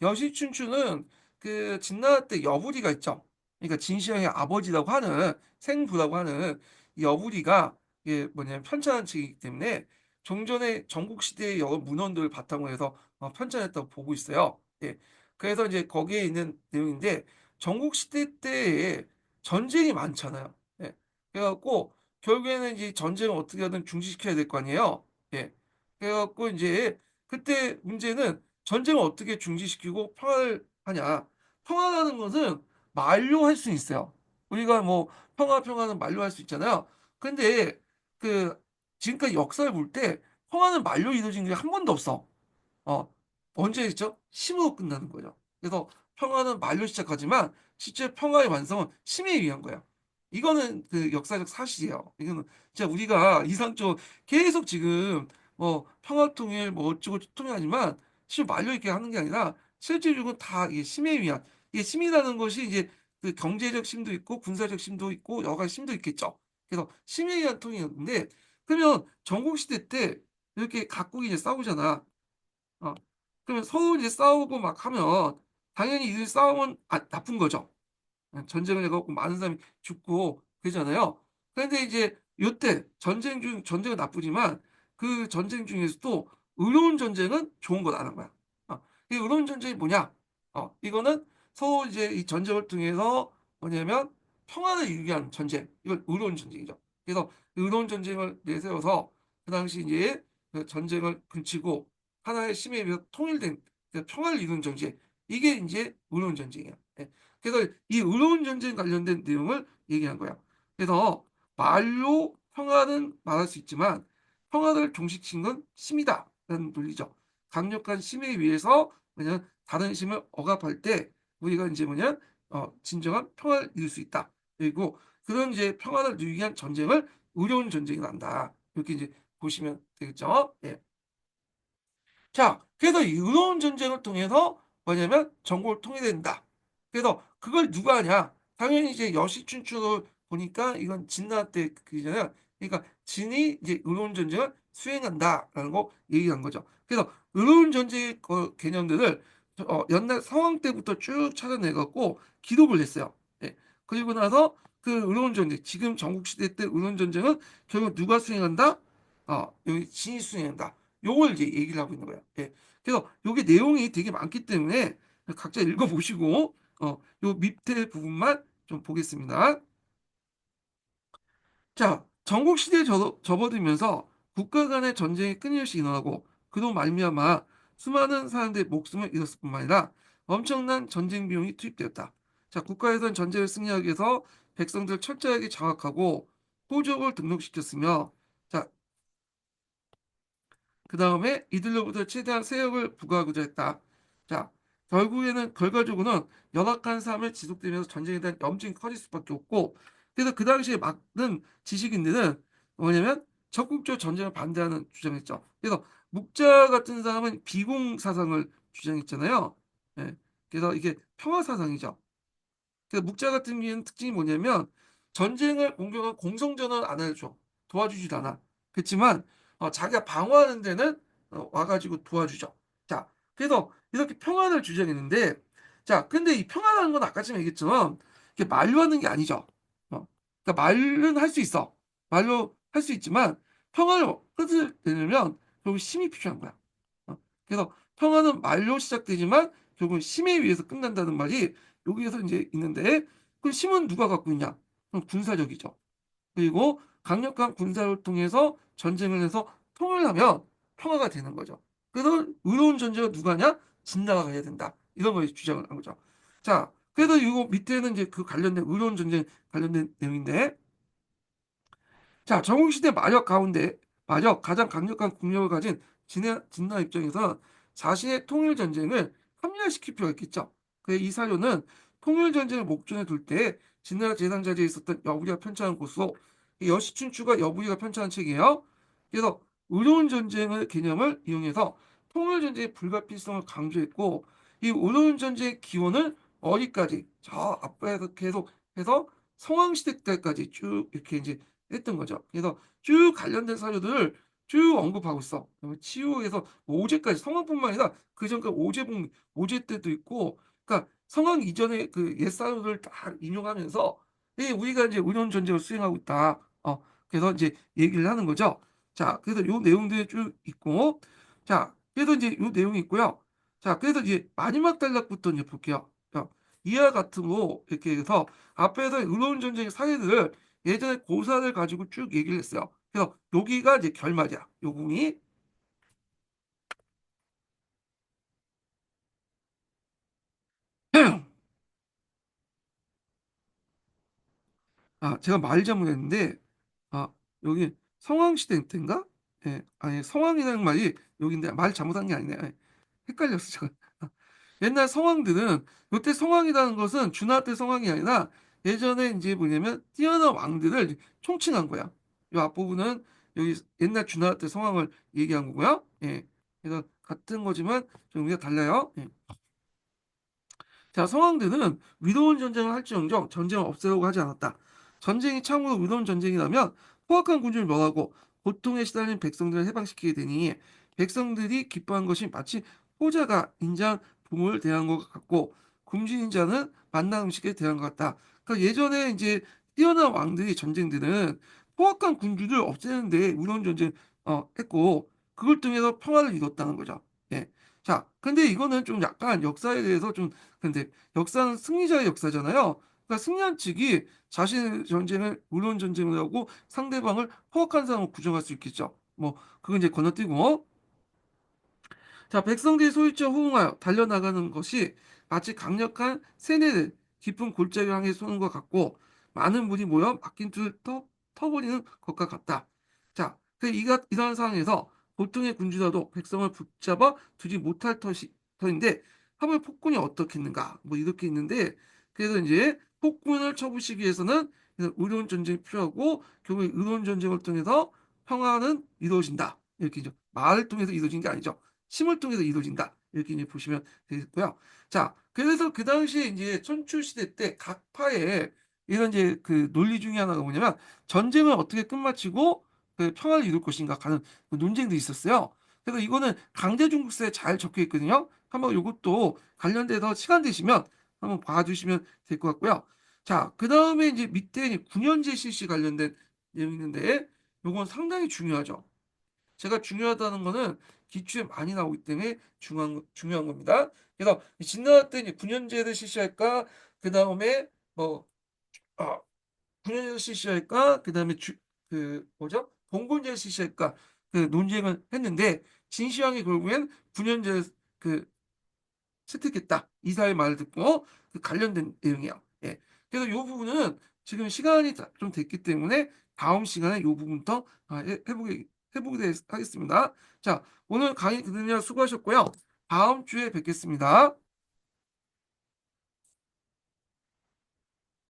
여시춘추는 그 진나라 때 여부리가 있죠. 그러니까 진시황의 아버지라고 하는, 생부라고 하는 이 여부리가 이게 뭐냐면 편찬한 책이기 때문에 종전의 전국시대의 여러 문헌들을 바탕으로 해서 편찬했다고 보고 있어요. 예. 그래서 이제 거기에 있는 내용인데, 전국시대 때에 전쟁이 많잖아요. 예. 그래갖고, 결국에는 이제 전쟁을 어떻게 하든 중지시켜야 될 거 아니에요. 예. 그래갖고 이제 그때 문제는 전쟁을 어떻게 중지시키고 평화를 하냐. 평화라는 것은 만료할 수 있어요. 우리가 뭐 평화는 만료할 수 있잖아요. 근데 그 지금까지 역사를 볼 때 평화는 만료 이루어진 게 한 번도 없어. 어, 언제 있죠? 힘으로 끝나는 거죠. 그래서 평화는 말로 시작하지만 실제 평화의 완성은 힘에 의한 거야. 이거는 그 역사적 사실이에요. 이거는 진짜 우리가 이상적으로 계속 지금 뭐 평화 통일 뭐 어쩌고 통일하지만 시험 만료 있게 하는 게 아니라 실질적으로 다 이게 심에 의한 이게 심이라는 것이 이제 그 경제적 심도 있고 군사적 심도 있고 여가 심도 있겠죠. 그래서 심에 의한 통일이었는데 그러면 전국시대 때 이렇게 각국이 이제 싸우잖아. 어. 그러면 서로 이제 싸우고 막 하면 당연히 이들 싸움은 나쁜 거죠. 전쟁을 해 갖고 많은 사람이 죽고 그러잖아요. 그런데 이제 요때 전쟁은 나쁘지만 그 전쟁 중에서도 의로운 전쟁은 좋은 거라는 거야. 이 의로운 전쟁이 뭐냐? 이거는 서로 이제 이 전쟁을 통해서 뭐냐면 평화를 이루기 위한 전쟁. 이걸 의로운 전쟁이죠. 그래서 의로운 전쟁을 내세워서 그 당시 이제 그 전쟁을 그치고 하나의 힘에 비해서 통일된 그 평화를 이루는 전쟁. 이게 이제 의로운 전쟁이야. 예. 그래서 이 의로운 전쟁 관련된 내용을 얘기한 거야. 그래서 말로 평화는 말할 수 있지만 평화를 종식시킨 건 힘이다라는 논리죠. 강력한 힘에 의해서 그냥 다른 힘을 억압할 때 우리가 이제 뭐냐 진정한 평화를 이룰 수 있다. 그리고 그런 이제 평화를 이루기 위한 전쟁을 의로운 전쟁이 난다. 이렇게 이제 보시면 되겠죠. 예. 자, 그래서 이 의로운 전쟁을 통해서 뭐냐면 전국을 통일된다. 그래서 그걸 누가 하냐? 당연히 이제 여시춘추를 보니까 이건 진나 때 그잖아요. 그러니까 진이 이제 의로운 전쟁을 수행한다라는 거 얘기한 거죠. 그래서 의로운 전쟁의 개념들을 옛날 상황 때부터 쭉 찾아내갖고 기록을 했어요. 예. 그리고 나서 그 의로운 전쟁, 지금 전국 시대 때 의로운 전쟁은 결국 누가 수행한다? 여기 진이 수행한다. 요걸 이제 얘기를 하고 있는 거예요. 예. 그래서 요게 내용이 되게 많기 때문에 각자 읽어보시고, 요 밑에 부분만 좀 보겠습니다. 자, 전국시대에 접어들면서 국가 간의 전쟁이 끊임없이 일어나고 그로 말미암아 수많은 사람들의 목숨을 잃었을 뿐만 아니라 엄청난 전쟁 비용이 투입되었다. 자, 국가에서는 전쟁을 승리하기 위해서 백성들을 철저하게 장악하고 호족을 등록시켰으며 자, 그 다음에 이들로부터 최대한 세역을 부과하고자 했다. 자, 결국에는 결과적으로는 열악한 삶을 지속되면서 전쟁에 대한 염증이 커질 수밖에 없고, 그래서 그 당시에 많은 지식인들은 뭐냐면 적극적으로 전쟁을 반대하는 주장했죠. 그래서 묵자 같은 사람은 비공 사상을 주장했잖아요. 예. 그래서 이게 평화 사상이죠. 그 묵자 같은 경우에는 특징이 뭐냐면 전쟁을 공격한 공성전은 안 해줘. 도와주지도 않아. 그렇지만 자기가 방어하는 데는 와가지고 도와주죠. 자, 그래서 이렇게 평안을 주장했는데 자, 근데 이 평안하는 건 아까 전에 얘기했지만 이게 말로 하는 게 아니죠. 그러니까 말은 할 수 있어. 말로 할 수 있지만 평안을 끌어내려면 결국 힘이 필요한 거야. 그래서 평화는 말로 시작되지만 결국은 힘에 의해서 끝난다는 말이 여기에서 이제 있는데 그 힘은 누가 갖고 있냐? 그럼 군사력이죠. 그리고 강력한 군사를 통해서 전쟁을 해서 통일하면 평화가 되는 거죠. 그래서 의로운 전쟁은 누가 하냐? 진나라가 해야 된다. 이런 걸 주장을 한 거죠. 자, 그래서 이거 밑에는 이제 그 관련된 의로운 전쟁 관련된 내용인데 자, 정국시대 마력 가운데 마력 가장 강력한 국력을 가진 진나 입장에서 자신의 통일 전쟁을 합리화시킬 필요가 있겠죠. 그이 사료는 통일 전쟁을 목전에 둘 때 진나라 재상자리에 있었던 여부리가 편찬한 곳으로 이 여시춘추가 여부리가 편찬한 책이에요. 그래서 의로운 전쟁의 개념을 이용해서 통일 전쟁의 불가피성을 강조했고 이 의로운 전쟁의 기원을 어디까지 저 앞에서 계속 해서 성왕시대 때까지 쭉 이렇게 이제 했던 거죠. 그래서 쭉 관련된 사료들을 쭉 언급하고 있어. 치유에서 오제까지 성황뿐만 아니라 그 전까지 오제봉 오제 때도 있고, 그러니까 성황 이전에 그 옛 사료들을 다 인용하면서 우리가 이제 의료원 전쟁을 수행하고 있다. 그래서 이제 얘기를 하는 거죠. 자, 그래서 요 내용들이 쭉 있고, 자, 그래서 이제 요 내용이 있고요. 자, 그래서 이제 마지막 단락부터 이제 볼게요. 이와 같으로 이렇게 해서 앞에서 의료원 전쟁의 사례들을 예전에 고사를 가지고 쭉 얘기를 했어요. 그래서 여기가 이제 결말이야. 요 부분이. 제가 말 잘못했는데, 아, 여기 성왕시대 때인가? 예, 아니, 성왕이라는 말이 여기인데 말 잘못한 게 아니네. 예, 헷갈렸어, 제가. 옛날 성왕들은, 요때 성왕이라는 것은 준하 때 성왕이 아니라 예전에 이제 뭐냐면 뛰어난 왕들을 총칭한 거야. 요 앞부분은 여기 옛날 준하 때 성왕을 얘기한 거고요. 예. 그래서 같은 거지만 좀 의미가 달라요. 예. 자, 성황대는 위로운 전쟁을 할지언정 전쟁을 없애려고 하지 않았다. 전쟁이 참으로 위로운 전쟁이라면 포악한 군주를 멸하고 고통에 시달린 백성들을 해방시키게 되니 백성들이 기뻐한 것이 마치 호자가 인자한 부모를 대한 것 같고 굶주린 자는 만난 음식에 대한 것 같다. 그러니까 예전에 이제 뛰어난 왕들이 전쟁들은 포악한 군주를 없애는데 위로운 전쟁 했고 그걸 통해서 평화를 이뤘다는 거죠. 예. 자, 근데 이거는 좀 약간 역사에 대해서 좀 근데 역사는 승리자의 역사잖아요. 그러니까 승리한 측이 자신의 전쟁을 의로운 전쟁을 하고 상대방을 포악한 사람으로 규정할 수 있겠죠. 뭐 그건 이제 건너뛰고 자, 백성들이 소리쳐 호응하여 달려나가는 것이 마치 강력한 새내를 깊은 골짜기를 향해 쏘는 것 같고 많은 물이 모여 막힌 틀을 터버리는 것과 같다. 자, 이러한 상황에서 보통의 군주라도 백성을 붙잡아 두지 못할 터인데 하물 폭군이 어떻겠는가? 뭐 이렇게 있는데 그래서 이제 폭군을 쳐부시기 위해서는 의로운 전쟁이 필요하고 결국 의로운 전쟁을 통해서 평화는 이루어진다. 이렇게 이제 말을 통해서 이루어진 게 아니죠. 힘을 통해서 이루어진다. 이렇게 이제 보시면 되겠고요. 자, 그래서 그 당시에 이제 천추 시대 때 각 파에 이런 이제 그 논리 중에 하나가 뭐냐면 전쟁을 어떻게 끝마치고 그 평화를 이룰 것인가 하는 그 논쟁도 있었어요. 그래서 이거는 강제 중국사에 잘 적혀 있거든요. 한번 이것도 관련돼서 시간 되시면 한번 봐주시면 될 것 같고요. 자, 그 다음에 이제 밑에 이제 군현제 실시 관련된 내용이 있는데 이건 상당히 중요하죠. 제가 중요하다는 거는 기출에 많이 나오기 때문에 중요한 겁니다. 그래서 진나라 때 이제 군현제를 실시할까, 그 다음에 뭐, 아, 군현제를 실시할까, 그 다음에 그 뭐죠? 봉건제를 실시할까, 그 논쟁을 했는데 진시황이 결국엔 군현제를 그 채택했다. 이사의 말을 듣고 그 관련된 내용이에요. 예. 그래서 이 부분은 지금 시간이 좀 됐기 때문에 다음 시간에 이 부분부터 해보게 하겠습니다. 자, 오늘 강의 들으느라 수고하셨고요. 다음 주에 뵙겠습니다.